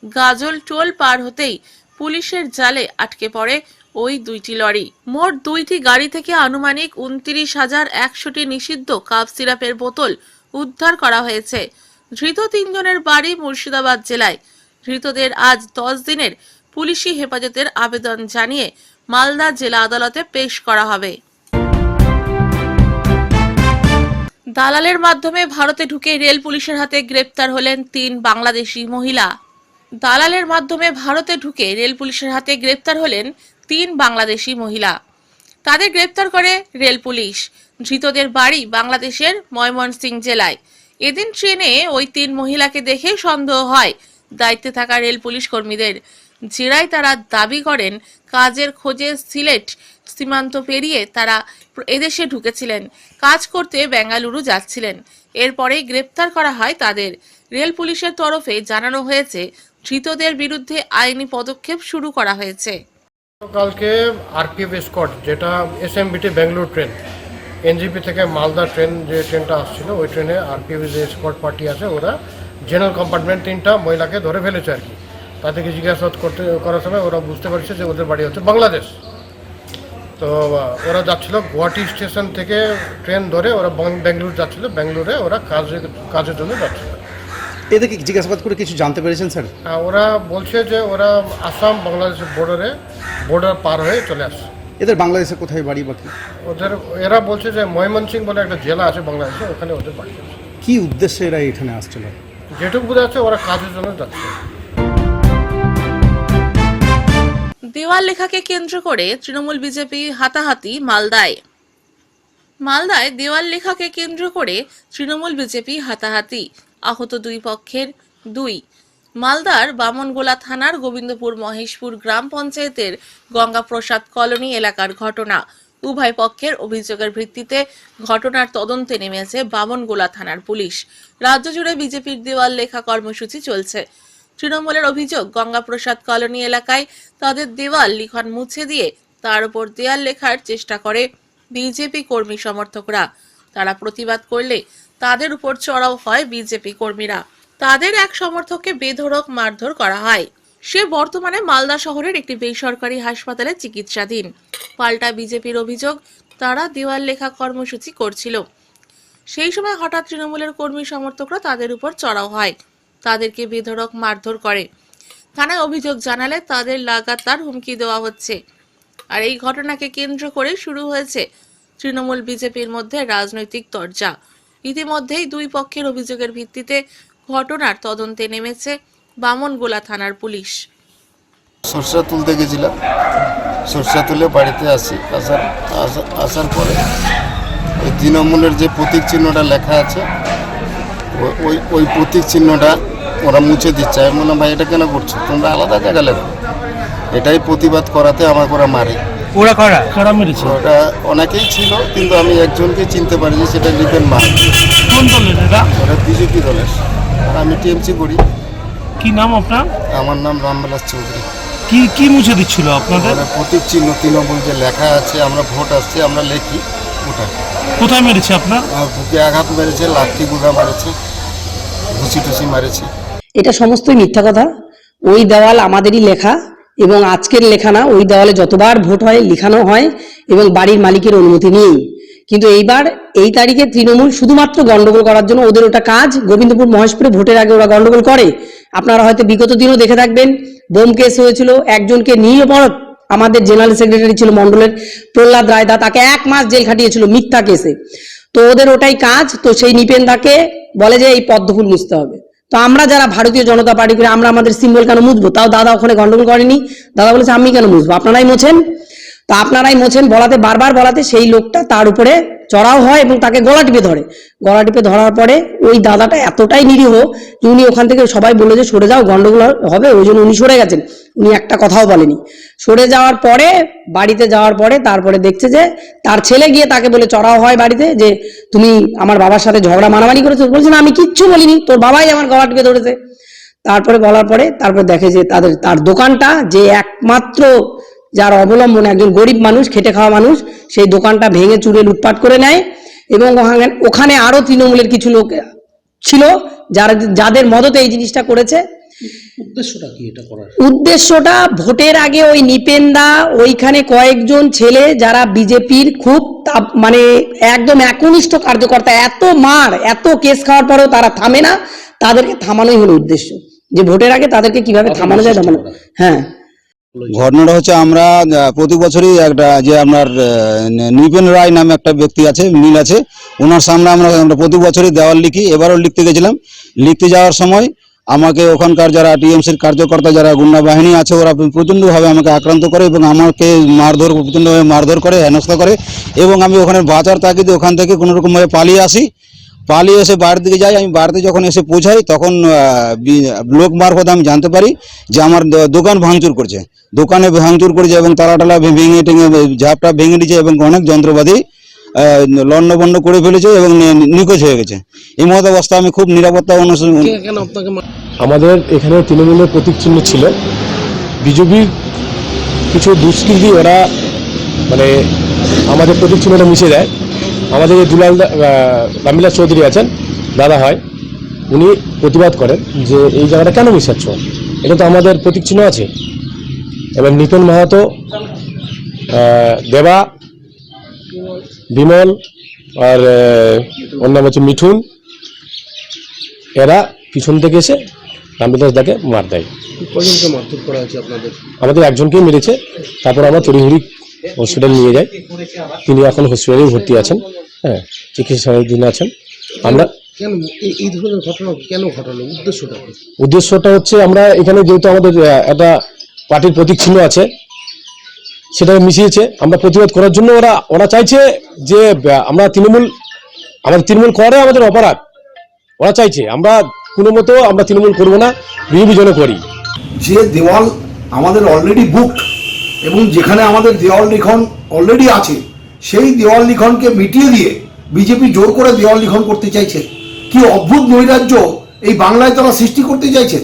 গাজল টোল পার হতেই পুলিশের জালে আটকে পড়ে ওই 2টি লরি। মোট 2টি গাড়ি থেকে আনুমানিক 29,100টি নিষিদ্ধ কাফ সিরাপের বোতল উদ্ধার করা হয়েছে। ধৃত 3 জনের বাড়ি মুর্শিদাবাদ জেলায়। ধৃতদের আজ 10 দিনের পুলিশি হেফাজতের আবেদন জানিয়ে মালদা জেলা আদালতে পেশ করা হবে। দালালের মাধ্যমে ভারতে ঢুকে রেল পুলিশের হাতে গ্রেপ্তার হলেন 3 বাংলাদেশি মহিলা। দালালের মাধ্যমে ভারতে ঢুকে রেল পুলিশের হাতে গ্রেপ্তার হলেন 3 বাংলাদেশি মহিলা। তাদের গ্রেপ্তার করে রেল পুলিশ। ধৃতদের বাড়ি বাংলাদেশের ময়মনসিংহ জেলায়। এদিন ট্রেনে ওই 3 মহিলাকে দেখে সন্দেহ হয় দায়িত্বে থাকা রেল পুলিশ কর্মীদের। জেরায় তারা দাবি করেন কাজের খোঁজে সিলেট সীমান্ত পেরিয়ে তারা এদেশে ঢুকেছিলেন, কাজ করতে বেঙ্গালুরু যাচ্ছিলেন। এরপরেই গ্রেপ্তার করা হয় তাদের। রেল পুলিশের তরফে জানানো হয়েছে ধৃতদের বিরুদ্ধে আইনি পদক্ষেপ শুরু করা হয়েছে। কালকে আরপিএফ স্কোয়াড, যেটা এসএমবিটি বেঙ্গালুরু ট্রেন, এনজিপি থেকে মালদা ট্রেন যে ট্রেনটা আসছিল, ওই ট্রেনে আরপিএফ যে স্কোয়াড পার্টি আছে ওরা জেনারেল কম্পার্টমেন্ট 3টা মহিলাকে ধরে ফেলেছে আর কি। তাদেরকে জিজ্ঞাসাবাদ করার সময় ওরা বুঝতে পারছে যে ওদের বাড়ি হচ্ছে বাংলাদেশ। তো ওরা যাচ্ছিল গুয়াহাটি স্টেশন থেকে ট্রেন ধরে ওরা বেঙ্গালুরু যাচ্ছিল। বেঙ্গালুরে ওরা কাজের জন্য যাচ্ছিল। এদেরকে জিজ্ঞাসাবাদ করে কিছু জানতে পেরেছেন স্যার? ওরা বলছে যে ওরা আসাম বাংলাদেশের বর্ডার পার হয়ে চলে আসছে। এদের বাংলাদেশে কোথায় বাড়ি বাকি? এরা বলছে যে ময়মনসিংহ বলে একটা জেলা আছে বাংলাদেশে, ওখানে ওদের বাড়ি আছে। কি উদ্দেশ্যে এরা এখানে আসছিল? যেটুকু বোঝা যাচ্ছে ওরা কাজের জন্য যাচ্ছে। দেওয়াল লেখাকে কেন্দ্র করে তৃণমূল বিজেপি হাতাহাতি মালদায়। মালদায় দেওয়াল লেখাকে কেন্দ্র করে তৃণমূল বিজেপি হাতাহাতি, আহত 2 পক্ষের 2। মালদার বামনগোলা থানার গোবিন্দপুর মহেশপুর গ্রাম পঞ্চায়েতের গঙ্গাপ্রসাদ কলোনি এলাকার ঘটনা। উভয় পক্ষের অভিযোগের ভিত্তিতে ঘটনার তদন্তে নেমেছে বামনগোলা থানার পুলিশ। রাজ্য জুড়ে বিজেপির দেওয়াল লেখা কর্মসূচি চলছে। তৃণমূলের অভিযোগ, গঙ্গাপ্রসাদ কলোনি এলাকায় তাদের দেওয়াল লিখন মুছে দিয়ে তার উপর দেয়াল লেখার চেষ্টা করে বিজেপি কর্মী সমর্থকরা। তারা প্রতিবাদ করলে তাদের উপর চড়াও হয় বিজেপি কর্মীরা। তাদের এক সমর্থককে বেধড়ক মারধর করা হয়। সে বর্তমানে মালদা শহরের একটি বেসরকারি হাসপাতালে চিকিৎসাধীন। পাল্টা বিজেপির অভিযোগ, তারা দেওয়াল লেখা কর্মসূচি করছিল। সেই সময় হঠাৎ তৃণমূলের কর্মী সমর্থকরা তাদের উপর চড়াও হয়, তাদেরকে বেধড়ক মারধর করে। থানায় অভিযোগ জানালে তাদের লাগাতার হুমকি দেওয়া হচ্ছে। আর এই ঘটনাকে কেন্দ্র করে শুরু হয়েছে তৃণমূল বিজেপির মধ্যে রাজনৈতিক তরজা। ইতিমধ্যেই দুই পক্ষের অভিযোগের ভিত্তিতে ঘটনার তদন্তে নেমেছে বামনগোলা থানার পুলিশ। সরষা তুলতে গেছিলাম, সরষা তুলে বাড়িতে আসার পরে ওই তৃণমূলের যে প্রতীক চিহ্নটা লেখা আছে ওই প্রতীক চিহ্নটা ওরা মুছে দিচ্ছে। আমি বললাম, ভাই এটা কেন করছো, তোমরা আলাদা জায়গা লেখো। এটাই প্রতিবাদ করাতে আমাকে ওরা মারে। ওরা মেরেছে? ওটা অনেকেই ছিল, কিন্তু আমি একজনকে চিনতে পারিনি, সেটা রিপেন মার। কোন দলের এরা? ওরা বিজেপি দলের, আর আমি টিএমসি করি। কি নাম আপনার? আমার নাম রামবিলাস চৌধুরী। কি মুছে দিচ্ছিল আপনাদের? ওরা প্রতীক চিহ্ন তৃণমূল যে লেখা আছে, আমরা ভোট আসছে আমরা লেখি, ওটা। কোথায় মেরেছে আপনার? বুকে আঘাত মেরেছে, লাঠি গুঁড়া মারেছে, ঘুষি টুসি মারেছে। এটা সমস্তই মিথ্যা কথা। ওই দেওয়াল আমাদেরই লেখা, এবং আজকের লেখা না। ওই দেওয়ালে যতবার ভোট হয় লিখানো হয়, এবং বাড়ির মালিকের অনুমতি নিয়েই। কিন্তু এইবার এই তারিখে তৃণমূল শুধুমাত্র গন্ডগোল করার জন্য, ওদের ওটা কাজ। গোবিন্দপুর মহেশপুরে ভোটের আগে ওরা গন্ডগোল করে। আপনারা হয়তো বিগত দিনও দেখে থাকবেন, বোম কেস হয়েছিল, একজনকে নিরপরাধ, আমাদের জেনারেল সেক্রেটারি ছিল মন্ডলের প্রহ্লাদ রায়দা, তাকে 1 মাস জেল খাটিয়েছিল মিথ্যা কেসে। তো ওদের ওটাই কাজ। তো সেই নিপেনদাকে বলে যে এই পদ্মফুল মুছতে হবে। তো আমরা যারা ভারতীয় জনতা পার্টি করে, আমরা আমাদের সিম্বল কেন মুছবো? তাও দাদা ওখানে গন্ডগোল করেনি। দাদা বলেছে আমি কেন মুছবো, আপনারাই মোছেন। তো আপনারাই মোছেন বলাতে, বারবার বলাতে সেই লোকটা তার উপরে চড়াও হয় এবং তাকে গলা টিপে ধরে। গলা টিপে ধরার পরে ওই দাদাটা এতটাই নিরীহ যে উনি ওখান থেকে সবাই বলে যে সরে যাও, গন্ডগোল হবে, ওই জন্য উনি সরে গেছেন। উনি একটা কথাও বলেনি। সরে যাওয়ার পরে, বাড়িতে যাওয়ার পরে তারপরে দেখছে যে তার ছেলে গিয়ে তাকে বলে চড়াও হয় বাড়িতে, যে তুমি আমার বাবার সাথে ঝগড়া মারামারি করেছো। বলছে না, আমি কিচ্ছু বলিনি, তোর বাবাই আমার গলা টিপে ধরেছে। তারপরে বলার পরে তারপরে দেখে যে তার দোকানটা, যে একমাত্র যার অবলম্বন একজন গরিব মানুষ, খেটে খাওয়া মানুষ, সেই দোকানটা ভেঙে চুরে লুটপাট করে নেয়। এবং ওখানে আরো তৃণমূলের কিছু লোক ছিল যাদের মদতে এই জিনিসটা করেছে। উদ্দেশ্যটা কি এটা করার? উদ্দেশ্যটা ভোটের আগে ওই নিপেনদা, ওইখানে কয়েকজন ছেলে যারা বিজেপির খুব মানে একদম একনিষ্ঠ কার্যকর্তা, এত মার এত কেস খাওয়ার পরেও তারা থামে না, তাদেরকে থামানোই হলো উদ্দেশ্য, যে ভোটের আগে তাদেরকে কিভাবে থামানো যায়। হ্যাঁ, ঘটনাটা হচ্ছে, আমরা প্রতি বছরই একটা যে আপনার নৃপেন রায় নামে একটা ব্যক্তি আছে, মিল আছে, ওনার সামনে আমরা প্রতি বছরই দেওয়াল লিখি। এবারও লিখতে গেছিলাম। লিখতে যাওয়ার সময় আমাকে ওখানকার যারা টিএমসির কার্যকর্তা, যারা গুন্ডা বাহিনী আছে, ওরা প্রচণ্ডভাবে আমাকে আক্রান্ত করে এবং আমাকে প্রচণ্ডভাবে মারধর করে, হেনস্থা করে। এবং আমি ওখানে বাঁচার তাগিদে ওখান থেকে কোনোরকমভাবে পালিয়ে আসি। পালিয়ে এসে বাড়ির দিকে যাই। আমি বাড়িতে যখন এসে পৌঁছাই, তখন লোক মারফত আমি জানতে পারি যে আমার দোকান ভাঙচুর করছে। দোকানে ভাঙচুর করেছে এবং তালা ভেঙে টেঙে ঝাপটা ভেঙে দিয়েছে এবং অনেক যন্ত্রপাতি লণ্ডভণ্ড করে ফেলেছে এবং নিখোঁজ হয়ে গেছে। এই মত অবস্থা আমি খুব নিরাপত্তা আমাদের এখানে তৃণমূলের প্রতীক চিহ্ন ছিল। বিজেপির কিছু দুষ্কৃতী ওরা মানে আমাদের প্রতীক চিহ্নটা মিশে দেয়। আমাদের যে দুলাল রামবিলাস চৌধুরী আছেন, দাদা হয়, উনি প্রতিবাদ করেন যে এই জায়গাটা কেন মিশাচ্ছ, এটা তো আমাদের প্রতীক চিহ্ন আছে। এবার নিপেন মাহাতো, দেবা, বিমল আর ওর নাম হচ্ছে মিঠুন, এরা পিছন থেকে এসে রামবিলাস দাকে মার দেয়। কজনকে মারধর করা হয়েছে আপনাদের? আমাদের একজনকেই মেরেছে। তারপর আমরা তড়িঘড়ি হসপিটাল নিয়ে যাই। তিনি এখন হসপিটালে ভর্তি আছেন, হ্যাঁ, চিকিৎসাধীন আছেন। আমরা কেন এই ধরনের ঘটনা কেন ঘটালো? উদ্দেশ্যটা হচ্ছে, আমরা এখানে যেহেতু আমাদের একটা পার্টির প্রতীক চিহ্ন আছে, সেটা মিশিয়েছে। আমরা প্রতিবাদ করার জন্য ওরা চাইছে যে আমরা আমাদের তৃণমূল করে আমাদের অপরাধ। ওরা চাইছে আমরা কোনো মতো আমরা তৃণমূল করবো না, বিজেপি জন্য করি। যে দেওয়াল আমাদের অলরেডি বুকড এবং যেখানে আমাদের দেওয়াল লিখন অলরেডি আছে, সেই দেওয়াল লিখনকে মিটিয়ে দিয়ে বিজেপি জোর করে দেওয়াল লিখন করতে চাইছে। কি অদ্ভুত নৈরাজ্য এই বাংলায় তারা সৃষ্টি করতে চাইছে।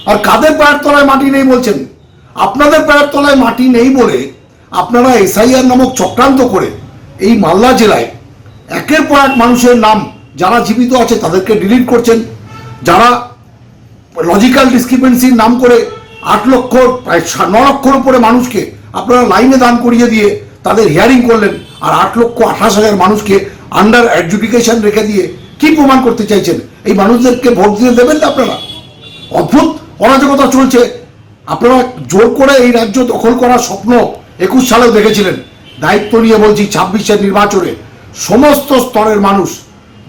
আর কাদের পায়ের তলায় মাটি নেই বলছেন? আপনাদের পায়ের তলায় মাটি নেই বলে আপনারা এসআইআর নামক চক্রান্ত করে এই মালদা জেলায় একের পর এক মানুষের নাম, যারা জীবিত আছে তাদেরকে ডিলিট করছেন, যারা লজিক্যাল ডিসক্রিপেন্সির নাম করে 8 লক্ষ প্রায় 9 লক্ষর উপরে মানুষকে আপনারা লাইনে দান করিয়ে দিয়ে তাদের হিয়ারিং করলেন, আর 8,28,000 মানুষকে আন্ডার অ্যাডজুডিকেশন রেখে দিয়ে কি প্রমাণ করতে চাইছেন? এই মানুষদেরকে ভোট দিতে দেবেন না আপনারা? অদ্ভুত অরাজকতা চলছে। আপনারা জোর করে এই রাজ্য দখল করার স্বপ্ন 21 সালেও দেখেছিলেন। দায়িত্ব নিয়ে বলছি, 26-এর নির্বাচনে সমস্ত স্তরের মানুষ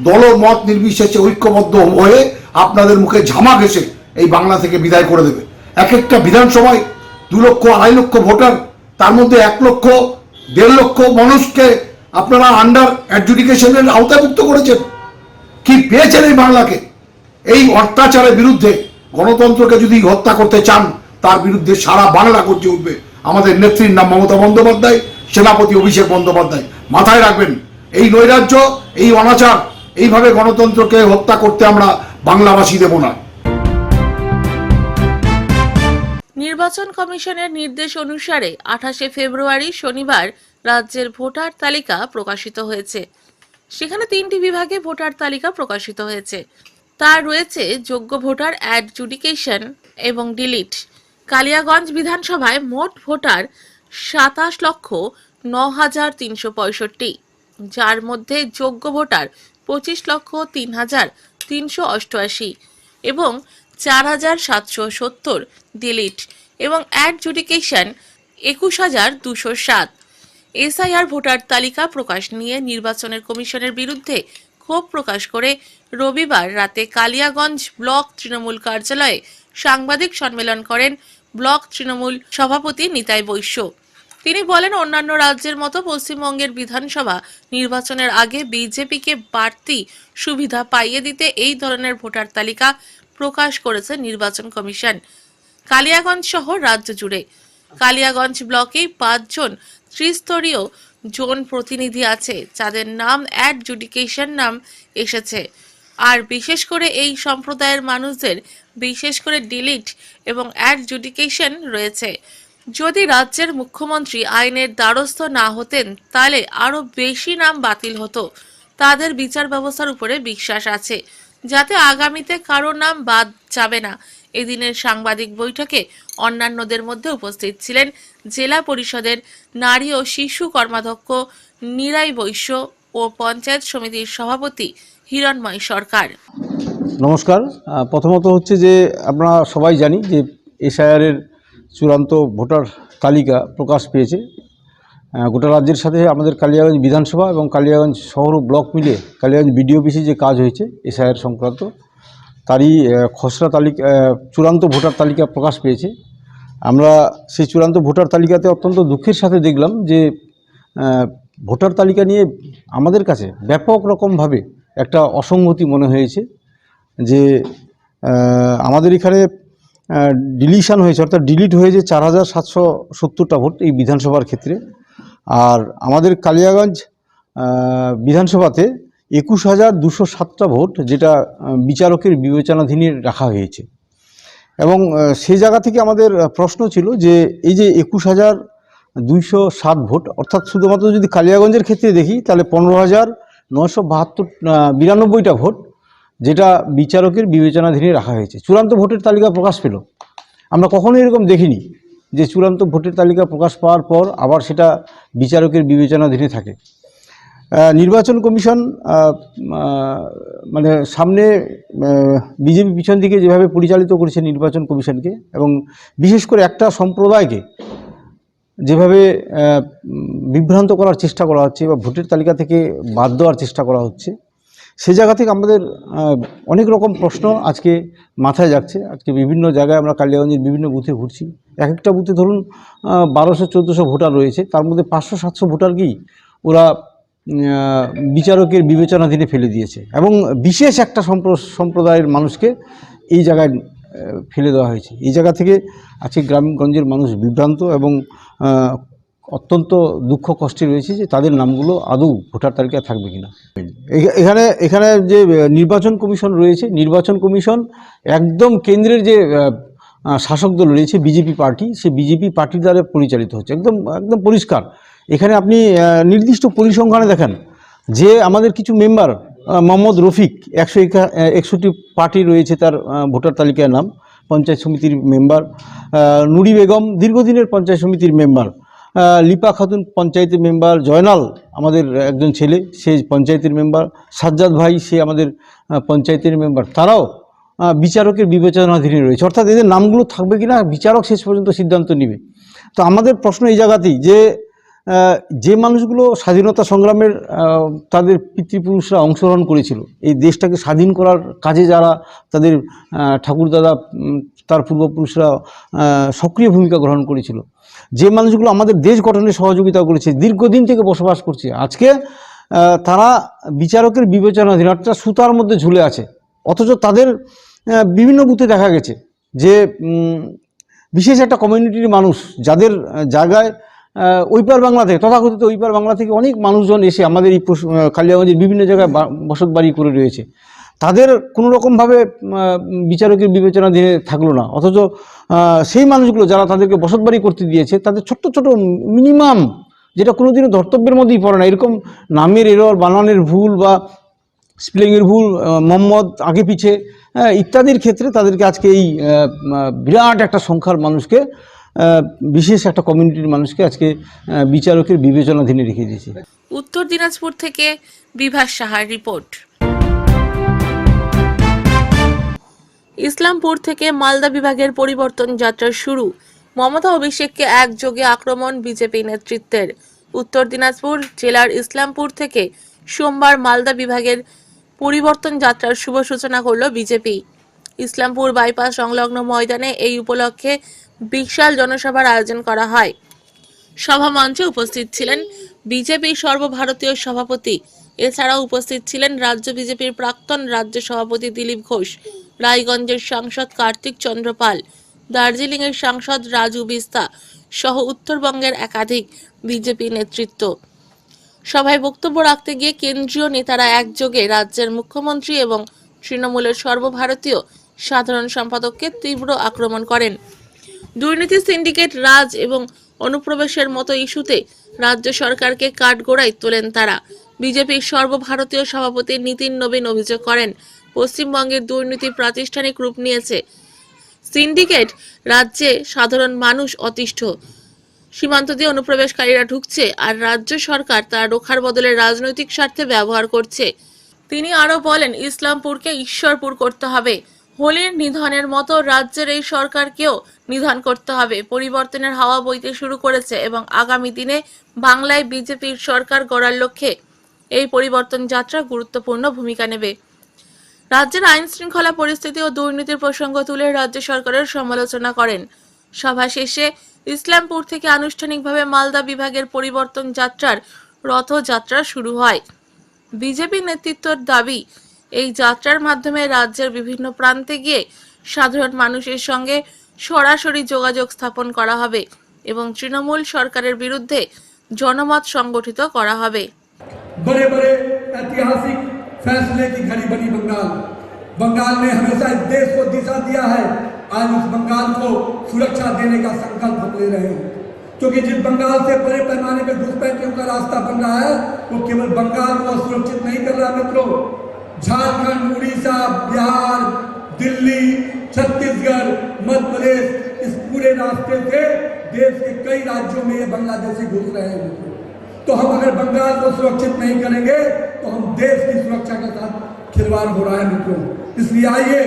দলমত নির্বিশেষে ঐক্যবদ্ধ হয়ে আপনাদের মুখে ঝামা ঘেঁষে এই বাংলা থেকে বিদায় করে দেবে। এক একটা বিধানসভায় 2 লক্ষ 2.5 লক্ষ ভোটার, তার মধ্যে 1 লক্ষ 1.5 লক্ষ মানুষকে আপনারা আন্ডার অ্যাডজুডিকেশনের আওতাভুক্ত করেছেন। কি পেয়েছেন এই বাংলাকে? এই অত্যাচারের বিরুদ্ধে, গণতন্ত্রকে যদি হত্যা করতে চান, তার বিরুদ্ধে সারা বাংলা গর্জে উঠবে। আমাদের নেত্রীর নাম মমতা বন্দ্যোপাধ্যায়, সেনাপতি অভিষেক বন্দ্যোপাধ্যায়। মাথায় রাখবেন, এই নৈরাজ্য, এই অনাচার, এইভাবে গণতন্ত্রকে হত্যা করতে আমরা বাংলাবাসী দেব না। নির্বাচন কমিশনের নির্দেশ অনুসারে 28শে ফেব্রুয়ারি শনিবার রাজ্যের ভোটার তালিকা প্রকাশিত হয়েছে। সেখানে 3টি বিভাগে ভোটার তালিকা প্রকাশিত হয়েছে। তার রয়েছে যোগ্য ভোটার, অ্যাডজুডিকেশন এবং ডিলিট। কালিয়াগঞ্জ বিধানসভায় মোট ভোটার 27,09,365, যার মধ্যে যোগ্য ভোটার 25,03,388 এবং 4,770 ডিলিট এবং অ্যাডজুডিকেশন 21,207। এসআইআর ভোটার তালিকা প্রকাশ নিয়ে নির্বাচনের কমিশনের বিরুদ্ধে ক্ষোভ প্রকাশ করে রবিবার রাতে কালিয়াগঞ্জ ব্লক তৃণমূল কার্যালয়ে সাংবাদিক সম্মেলন করেন ব্লক তৃণমূল সভাপতি নিতাই বৈশ্য। তিনি বলেন, অন্যান্য রাজ্যের মতো পশ্চিমবঙ্গের বিধানসভা নির্বাচনের আগে বিজেপিকে বাড়তি সুবিধা পাইয়ে দিতে এই ধরনের ভোটার তালিকা প্রকাশ করেছে নির্বাচন কমিশন। কালিয়াগঞ্জ সহ রাজ্য জুড়ে কালিয়াগঞ্জ ব্লকে 5 জন ত্রিস্তরীয় জোন প্রতিনিধি আছে, যাদের নাম অ্যাডজুডিকেশন নাম এসেছে। আর বিশেষ করে এই সম্প্রদায়ের মানুষদের বিশেষ করে ডিলিট এবং অ্যাডজুডিকেশন রয়েছে। যদি রাজ্যের মুখ্যমন্ত্রী আইনের দ্বারস্থ না হতেন, তাহলে আরো বেশি নাম বাতিল হতো। তাদের বিচার ব্যবস্থার উপরে বিশ্বাস আছে, যাতে আগামীতে কারো নাম বাদ যাবে না। এদিনের সাংবাদিক বৈঠকে অন্যান্যদের মধ্যে উপস্থিত ছিলেন জেলা পরিষদের নারী ও শিশু কর্মাধ্যক্ষ নিরাই বৈশ্য ও পঞ্চায়েত সমিতির সভাপতি হিরণময় সরকার। নমস্কার। প্রথমত হচ্ছে যে আমরা সবাই জানি যে এসআইআর এর চূড়ান্ত ভোটার তালিকা প্রকাশ পেয়েছে। গোটা রাজ্যের সাথে আমাদের কালিয়াগঞ্জ বিধানসভা এবং কালিয়াগঞ্জ শহর ও ব্লক মিলে কালিয়াগঞ্জ বিডিও অফিসে যে কাজ হয়েছে এসআইআর সংক্রান্ত, তারই খসড়া তালিকা, চূড়ান্ত ভোটার তালিকা প্রকাশ পেয়েছে। আমরা সেই চূড়ান্ত ভোটার তালিকাতে অত্যন্ত দুঃখের সাথে দেখলাম যে ভোটার তালিকা নিয়ে আমাদের কাছে ব্যাপক রকমভাবে একটা অসঙ্গতি মনে হয়েছে। যে আমাদের এখানে ডিলিশন হয়েছে, অর্থাৎ ডিলিট হয়েছে 4,770টা ভোট এই বিধানসভার ক্ষেত্রে। আর আমাদের কালিয়াগঞ্জ বিধানসভাতে 21,207টা ভোট, যেটা বিচারকের বিবেচনাধীনে রাখা হয়েছে। এবং সেই জায়গা থেকে আমাদের প্রশ্ন ছিল যে এই যে 21,207 ভোট, অর্থাৎ শুধুমাত্র যদি কালিয়াগঞ্জের ক্ষেত্রে দেখি তাহলে 15,992টা ভোট, যেটা বিচারকের বিবেচনাধীনে রাখা হয়েছে। চূড়ান্ত ভোটের তালিকা প্রকাশ পেল। আমরা কখনোই এরকম দেখিনি যে চূড়ান্ত ভোটের তালিকা প্রকাশ পাওয়ার পর আবার সেটা বিচারকের বিবেচনাধীনে থাকে। নির্বাচন কমিশন মানে সামনে বিজেপি পিছন দিকে যেভাবে পরিচালিত করেছে নির্বাচন কমিশনকে, এবং বিশেষ করে একটা সম্প্রদায়কে যেভাবে বিভ্রান্ত করার চেষ্টা করা হচ্ছে বা ভোটের তালিকা থেকে বাদ দেওয়ার চেষ্টা করা হচ্ছে, সে জায়গা থেকে আমাদের অনেক রকম প্রশ্ন আজকে মাথায় যাচ্ছে। আজকে বিভিন্ন জায়গায় আমরা কালিয়াগঞ্জের বিভিন্ন বুথে ঘুরছি। এক একটা বুথে ধরুন 1,200-1,400 ভোটার রয়েছে, তার মধ্যে 500-700 ভোটারকেই ওরা বিচারকের বিবেচনাধীনে ফেলে দিয়েছে, এবং বিশেষ একটা সম্প্রদায়ের মানুষকে এই জায়গায় ফেলে দেওয়া হয়েছে। এই জায়গা থেকে আজকে গ্রামগঞ্জের মানুষ বিভ্রান্ত এবং অত্যন্ত দুঃখ কষ্টে রয়েছে যে তাদের নামগুলো আদৌ ভোটার তালিকায় থাকবে কিনা। এখানে যে নির্বাচন কমিশন রয়েছে, নির্বাচন কমিশন একদম কেন্দ্রের যে শাসক দল রয়েছে বিজেপি পার্টি, সেই বিজেপি পার্টির দ্বারা পরিচালিত হচ্ছে। একদম পরিষ্কার। এখানে আপনি নির্দিষ্ট পরিসংখ্যানে দেখেন যে আমাদের কিছু মেম্বার, মোহাম্মদ রফিক 161 পার্টি রয়েছে তার ভোটার তালিকায় নাম, পঞ্চায়েত সমিতির মেম্বার, নুরি বেগম দীর্ঘদিনের পঞ্চায়েত সমিতির মেম্বার, লিপা খাতুন পঞ্চায়েতের মেম্বার, জয়নাল আমাদের একজন ছেলে সে পঞ্চায়েতের মেম্বার, সাজ্জাদ ভাই সে আমাদের পঞ্চায়েতের মেম্বার, তারাও বিচারকের বিবেচনাধীনে রয়েছে। অর্থাৎ এদের নামগুলো থাকবে কিনা বিচারক শেষ পর্যন্ত সিদ্ধান্ত নেবে। তো আমাদের প্রশ্ন এই জায়গাতেই যে মানুষগুলো স্বাধীনতা সংগ্রামের তাদের পিতৃপুরুষরা অংশগ্রহণ করেছিল, এই দেশটাকে স্বাধীন করার কাজে যারা তাদের ঠাকুরদাদা তার পূর্বপুরুষরা সক্রিয় ভূমিকা গ্রহণ করেছিল, যে মানুষগুলো আমাদের দেশ গঠনে সহযোগিতা করেছে, দীর্ঘদিন থেকে বসবাস করছে, আজকে তারা বিচারকের বিবেচনাধীন অর্থাৎ সুতার মধ্যে ঝুলে আছে। অথচ তাদের বিভিন্ন বুথে দেখা গেছে যে বিশেষ একটা কমিউনিটির মানুষ যাদের জায়গায় ওইপার বাংলা থেকে তথাকথিত ওইপার বাংলা থেকে অনেক মানুষজন এসে আমাদের এই কালিয়াগঞ্জের বিভিন্ন জায়গায় বসত বাড়ি করে রয়েছে, তাদের কোনো রকমভাবে বিচারকের বিবেচনাধীনে থাকলো না। অথচ সেই মানুষগুলো যারা তাদেরকে বসত বাড়ি করতে দিয়েছে তাদের ছোট্ট ছোট মিনিমাম, যেটা কোনোদিনও ধর্তব্যের মধ্যেই পড়ে না, এরকম নামের এরর, বানানের ভুল বা স্পেলিংয়ের ভুল, মোহাম্মদ আগে পিছে ইত্যাদির ক্ষেত্রে তাদেরকে আজকে এই বিরাট একটা সংখ্যার মানুষকে, বিশেষ একটা কমিউনিটির মানুষকে আজকে বিচারকের বিবেচনাধীনে রেখে দিয়েছে। উত্তর দিনাজপুর থেকে বিভাস সাহার রিপোর্ট। ইসলামপুর থেকে মালদা বিভাগের পরিবর্তন যাত্রা শুরু, মমতা অভিষেককে একযোগে আক্রমণ বিজেপি নেতৃত্বের। উত্তর দিনাজপুর জেলার ইসলামপুর থেকে সোমবার মালদা বিভাগের পরিবর্তন যাত্রার শুভ সূচনা করল বিজেপি। ইসলামপুর বাইপাস সংলগ্ন ময়দানে এই উপলক্ষে বিশাল জনসভার আয়োজন করা হয়। সভা মঞ্চে উপস্থিত ছিলেন বিজেপির সর্বভারতীয় সভাপতি, এছাড়াও উপস্থিত ছিলেন রাজ্য বিজেপির প্রাক্তন রাজ্য সভাপতি দিলীপ ঘোষ, রায়গঞ্জের সাংসদ কার্তিক চন্দ্র পাল, দার্জিলিংয়ের সাংসদ রাজু বিস্তা সহ উত্তরবঙ্গের একাধিক বিজেপি নেতৃত্ব। সভায় বক্তব্য রাখতে গিয়ে কেন্দ্রীয় নেতারা একযোগে রাজ্যের মুখ্যমন্ত্রী এবং তৃণমূলের সর্বভারতীয় সাধারণ সম্পাদককে তীব্র আক্রমণ করেন। দুর্নীতি, সিন্ডিকেট রাজ এবং অনুপ্রবেশের মতো ইস্যুতে রাজ্য সরকারকে কাঠগড়ায় তোলেন তারা। বিজেপির সর্বভারতীয় সভাপতি নীতিন নবীন অভিযোগ করেন, পশ্চিমবঙ্গের দুর্নীতি প্রাতিষ্ঠানিক রূপ নিয়েছে। সিন্ডিকেট রাজ্যে সাধারণ মানুষ অতিষ্ঠ, সীমান্ত দিয়ে অনুপ্রবেশকারীরা ঢুকছে আর রাজ্য সরকার তা রোখার বদলে রাজনৈতিক স্বার্থে ব্যবহার করছে। তিনি আরো বলেন, ইসলামপুরকে ঈশ্বরপুর করতে হবে, হোলির নিধনের মতো রাজ্যের এই সরকারকেও নিধন করতে হবে। পরিবর্তনের হাওয়া বইতে শুরু করেছে এবং আগামী দিনে বাংলায় বিজেপির সরকার গড়ার লক্ষ্যে এই পরিবর্তন যাত্রা গুরুত্বপূর্ণ ভূমিকা নেবে। রাজ্যের আইন শৃঙ্খলা পরিস্থিতি ও দুর্নীতির প্রসঙ্গ তুলে রাজ্য সরকারের সমালোচনা করেন। সভা শেষে ইসলামপুর থেকে আনুষ্ঠানিকভাবে মালদা বিভাগের পরিবর্তন যাত্রার রথযাত্রা শুরু হয়। বিজেপি নেতৃত্বের দাবি, এই যাত্রার মাধ্যমে রাজ্যের বিভিন্ন প্রান্তে গিয়ে সাধারণ মানুষের সঙ্গে সরাসরি যোগাযোগ স্থাপন করা হবে এবং তৃণমূল সরকারের বিরুদ্ধে জনমত সংগঠিত করা হবে। बड़े बड़े ऐतिहासिक फैसले की घड़ी बनी बंगाल ने हमेशा इस देश को दिशा दिया है। आज उस बंगाल को सुरक्षा देने का संकल्प हम ले रहे हैं, क्योंकि जिस बंगाल से बड़े पैमाने पर घुसपैठियों का रास्ता बन रहा है वो केवल बंगाल को सुरक्षित नहीं कर रहा मित्रों, झारखंड, उड़ीसा, बिहार, दिल्ली, छत्तीसगढ़, मध्य प्रदेश, इस पूरे रास्ते से देश के कई राज्यों में ये बांग्लादेशी घुस रहे हैं। तो हम अगर बंगाल को सुरक्षित नहीं करेंगे तो हम देश की सुरक्षा के साथ खिलवाड़ हो रहा है मित्रों। इसलिए आइए,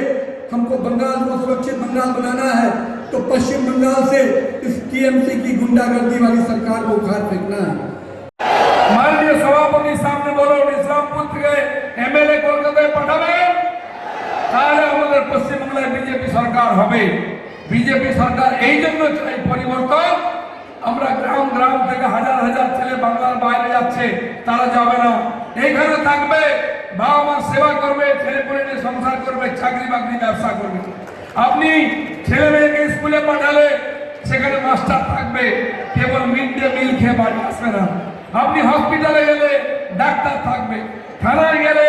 हमको बंगाल को सुरक्षित बंगाल बनाना है तो पश्चिम बंगाल से इस टीएमसी की गुंडागर्दी वाली सरकार को उखाड़ फेंकना है। माननीय सभापति सामने बोलो, इस्लामपुर के एमएलए কলকাতায় পাঠাবেন, তাহলে আমাদের পশ্চিমবাংলায় বিজেপি সরকার হবে। বিজেপি সরকার এই জন্য চাই পরিবর্তন। আমরা গ্রাম গ্রাম থেকে হাজার হাজার ছেলে বাংলার বাইরে যাচ্ছে, তারা যাবে না, এইখানে থাকবে, বাবা মা সেবা করবে, ছেলে পেলে সংসার করবে, চাকরি বাকরি ব্যবসা করবে। আপনি ছেলে মেয়েকে স্কুলে পাঠালে সেখানে মাস্টার থাকবে, কেবল মিড ডে মিল খেয়ে বাড়ি আসবে না। আপনি হসপিটালে গেলে ডাক্তার থাকবে, থানায় গেলে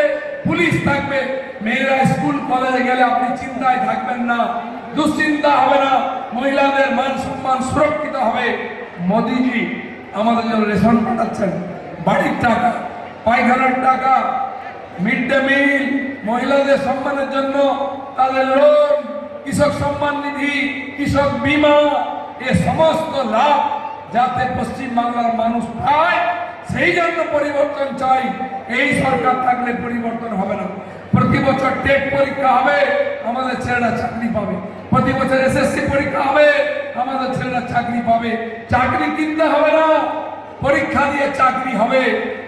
পুলিশ থাকবে, মেয়েরা স্কুল কলেজে গেলে আপনি চিন্তায় থাকবেন না, দুশ্চিন্তা হবে না, মহিলাদের মান সম্মান সুরক্ষিত হবে। মোদিজি আমাদের জন্য রেশন পাঠাচ্ছেন, বাড়ির টাকা, পায়খানার টাকা, মিড ডে মিল, মহিলাদের সম্মানের জন্য তাদের লোন, কৃষক সম্মান নিধি, কৃষক বীমা, এ সমস্ত লাভ যাতে পশ্চিম বাংলার মানুষ পায়, সেই জন্য পরিবর্তন চাই। এই সরকার থাকলে পরিবর্তন হবে না। প্রতি বছর টেট পরীক্ষা হবে, আমাদের ছেলেরা চাকরি পাবে। প্রতি বছর এসএসসি পরীক্ষা হবে, আমাদের ছেলেরা চাকরি পাবে। চাকরি কিনতে হবে না, পরীক্ষা দিয়ে চাকরি হবে,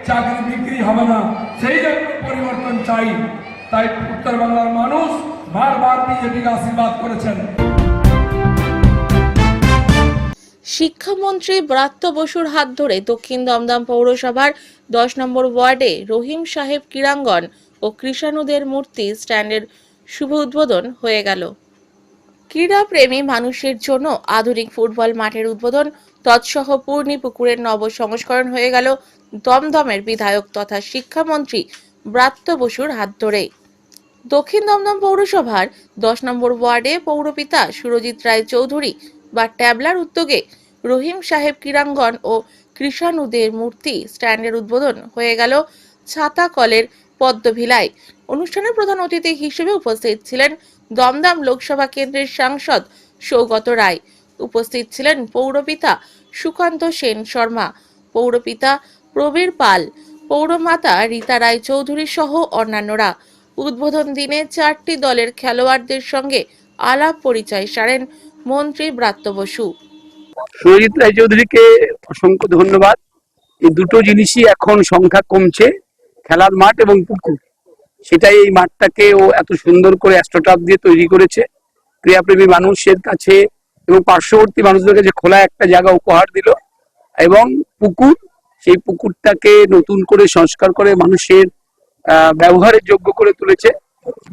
চাকরি বিক্রি হবে না। সেই জন্য পরিবর্তন চাই। তাই উত্তর বাংলার মানুষ বারবার বিজেপিকে আশীর্বাদ করেছেন। শিক্ষামন্ত্রী ব্রাত্য বসুর হাত ধরে দক্ষিণ দমদম পৌরসভার 10 নম্বর ওয়ার্ডে রহিম সাহেব ক্রীড়াঙ্গন ও কৃষাণুদের মূর্তি স্ট্যান্ডের শুভ উদ্বোধন হয়ে গেল। ক্রীড়াপ্রেমী মানুষের জন্য আধুনিক ফুটবল মাঠের উদ্বোধন তৎসহ পূর্ণী পুকুরের নব সংস্করণ হয়ে গেল দমদমের বিধায়ক তথা শিক্ষামন্ত্রী ব্রাত্য বসুর হাত ধরে। দক্ষিণ দমদম পৌরসভার 10 নম্বর ওয়ার্ডে পৌরপিতা সুরজিৎ রায় চৌধুরী বা ট্যাবলার উদ্যোগে রহিম সাহেব ক্রীড়াঙ্গন ও কৃষাণুদের মূর্তি স্ট্যান্ডের উদ্বোধন হয়ে গেল ছাতা কলের পদ্মভিলায়। অনুষ্ঠানে প্রধান অতিথি হিসেবে উপস্থিত ছিলেন দমদম লোকসভা কেন্দ্রের সাংসদ সৌগত রায়। উপস্থিত ছিলেন পৌরপিতা সুকান্ত সেন শর্মা, পৌরপিতা প্রবীর পাল, পৌরমাতা রীতা রায় চৌধুরী সহ অন্যান্যরা। উদ্বোধন দিনে 4টি দলের খেলোয়াড়দের সঙ্গে আলাপ পরিচয় সারেন মন্ত্রী ব্রাত্য বসু। সুরজিৎ রায় চৌধুরীকে অসংখ্য ধন্যবাদ। এই দুটো জিনিসই এখন সংখ্যা কমছে, খেলার মাঠ এবং পুকুর। সেটাই এই মাঠটাকে ও এত সুন্দর করে অ্যাস্ট্রোটার্ফ দিয়ে তৈরি করেছে। ক্রীড়াপ্রেমী মানুষের কাছে এবং পার্শ্ববর্তী মানুষদের কাছে খোলা একটা জায়গা উপহার দিল, এবং পুকুর, সেই পুকুরটাকে নতুন করে সংস্কার করে মানুষের ব্যবহারের যোগ্য করে তুলেছে।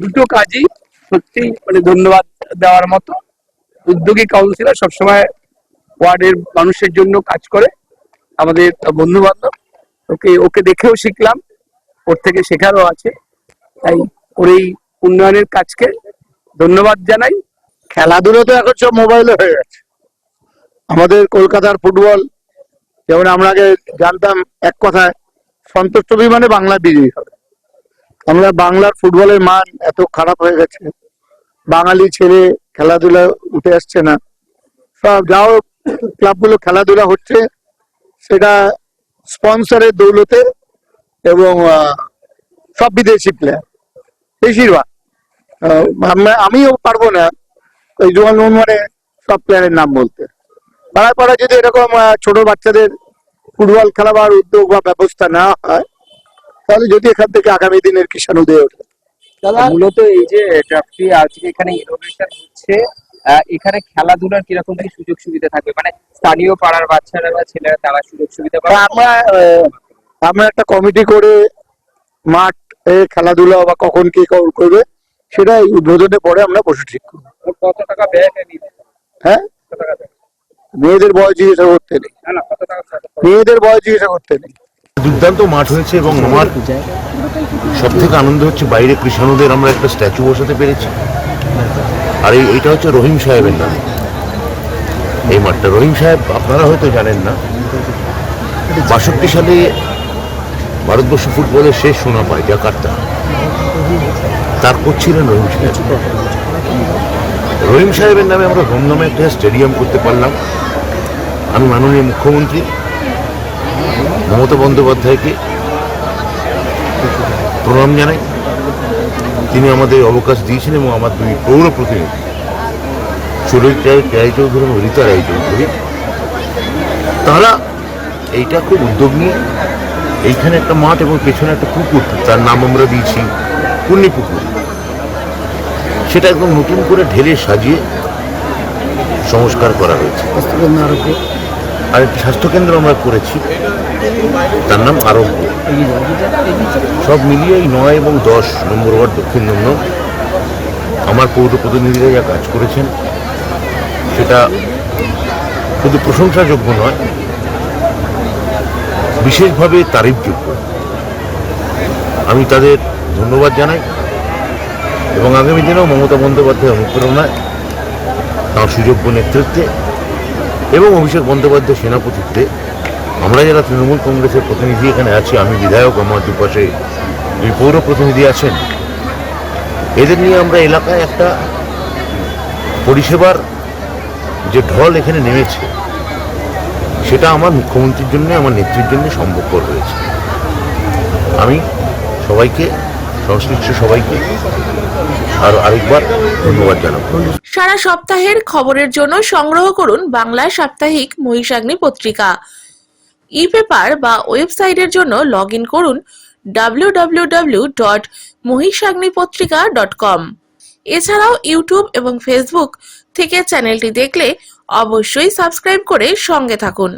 দুটো কাজই সত্যি মানে ধন্যবাদ দেওয়ার মতো। উদ্যোগী কাউন্সিলর সবসময় ওয়ার্ডের মানুষের জন্য কাজ করে, আমাদের বন্ধু বান্ধব। ওকে দেখেও শিখলাম, ওর থেকে শেখারও আছে। তাই ওর এই উন্নয়নের কাজকে ধন্যবাদ জানাই। খেলাধুলো তো এখন সব মোবাইলে হয়ে গেছে। আমাদের কলকাতার ফুটবল যেমন আমরা আগে জানতাম এক কথায় সন্তোষ ট্রফি মানে বাংলা বিজয়ী হবে। আমরা বাংলার ফুটবলের মান এত খারাপ হয়ে গেছে, বাঙালি ছেলে খেলাধুলা উঠে আসছে না। সব যাও ক্লাবগুলো খেলাধুলা হচ্ছে, সেটা স্পন্সরের দৌলতে এবং সব বিদেশি প্লেয়ার বেশিরভাগ। আমিও পারবো না ওই জোয়ান মানে সব প্লেয়ারের নাম বলতে। পাড়ায় পাড়ায় যদি এরকম ছোট বাচ্চাদের ফুটবল খেলাবার উদ্যোগ বা ব্যবস্থা নেওয়া হয়, তাহলে যদি এখান থেকে আগামী দিনের কৃষাণুদয় ওঠে। মূলত এই যে ট্রাফটি আজকে এখানে ইনোভেশন হচ্ছে, এখানে খেলাধুলার কিরকম কি সুযোগ সুবিধা থাকবে, মানে স্থানীয় পাড়ার বাচ্চারা বা ছেলেরা তারা সুযোগ সুবিধা পাবে? আমরা একটা কমিটি করে মাঠ খেলাধুলা বা কখন কি করবে সেটা উদ্বোধনের পরে আমরা বসে ঠিক করবো। কত টাকা ব্যয় নিবে? হ্যাঁ, মেয়েদের বয়স জিজ্ঞাসা করতে নেই, মেয়েদের বয়স জিজ্ঞাসা করতে নেই। দুর্দান্ত মাঠ হয়েছে, এবং আমার সব থেকে আনন্দ হচ্ছে বাইরে কৃষাণুদের আমরা একটা স্ট্যাচু বসাতে পেরেছি। আর এইটা হচ্ছে রহিম সাহেবের নামে এই মাঠটা। রহিম সাহেব আপনারা হয়তো জানেন না, 62 সালে ভারতবর্ষ ফুটবলের শেষ সোনা পায় জাকার্তা, তার কোচ ছিলেন রহিম সাহেব। রহিম সাহেবের নামে আমরা দমদমে একটা স্টেডিয়াম করতে পারলাম। আমি মাননীয় মুখ্যমন্ত্রী মমতা বন্দ্যোপাধ্যায়কে প্রণাম জানাই। তিনি আমাদের অবকাশ দিয়েছেন, এবং আমার দুই পৌর প্রতিনিধি সুরজিৎ রায় চৌধুরী এবং রীতা রায় চৌধুরী, তারা এইটা খুব উদ্যোগ নিয়ে এইখানে একটা মাঠ এবং পেছনে একটা পুকুর, তার নাম আমরা দিয়েছি পূর্ণী পুকুর। সেটা একদম নতুন করে ঢেলে সাজিয়ে সংস্কার করা হয়েছে। আর একটি স্বাস্থ্যকেন্দ্র আমরা করেছি, তার নাম আরোগ্য। সব মিলিয়ে এই 9 এবং 10 নম্বর ওয়ার্ড দক্ষিণ দমদম আমার পৌর প্রতিনিধিরা যা কাজ করেছেন সেটা শুধু প্রশংসাযোগ্য নয়, বিশেষভাবে তারিফযোগ্য। আমি তাদের ধন্যবাদ জানাই, এবং আগামী দিনেও মমতা বন্দ্যোপাধ্যায়ের অনুপ্রেরণায়, তাঁর সুযোগ্য নেতৃত্বে এবং অভিষেক বন্দ্যোপাধ্যায়ের সেনাপতিত্বে আমরা যারা তৃণমূল কংগ্রেসের প্রতিনিধি এখানে আছি, আমি বিধায়ক, আমার দুপাশে দুই পৌর প্রতিনিধি আছেন, এদের নিয়ে আমরা এলাকায় একটা পরিষেবার যে ঢল এখানে নেমেছে সেটা আমার মুখ্যমন্ত্রীর জন্য, আমার নেত্রীর জন্য সম্ভবপর হয়েছে। আমি সবাইকে, সংশ্লিষ্ট সবাইকে আর আরেকবার ধন্যবাদ জানাবো। সারা সপ্তাহের খবরের জন্য সংগ্রহ করুন বাংলা সাপ্তাহিক মহিষাগ্নি পত্রিকা। ই-পেপার বা ওয়েবসাইটের জন্য লগ ইন করুন www.mohisagnipotrika.com। এছাড়াও ইউটিউব এবং ফেসবুক থেকে চ্যানেলটি দেখলে অবশ্যই সাবস্ক্রাইব করে সঙ্গে থাকুন।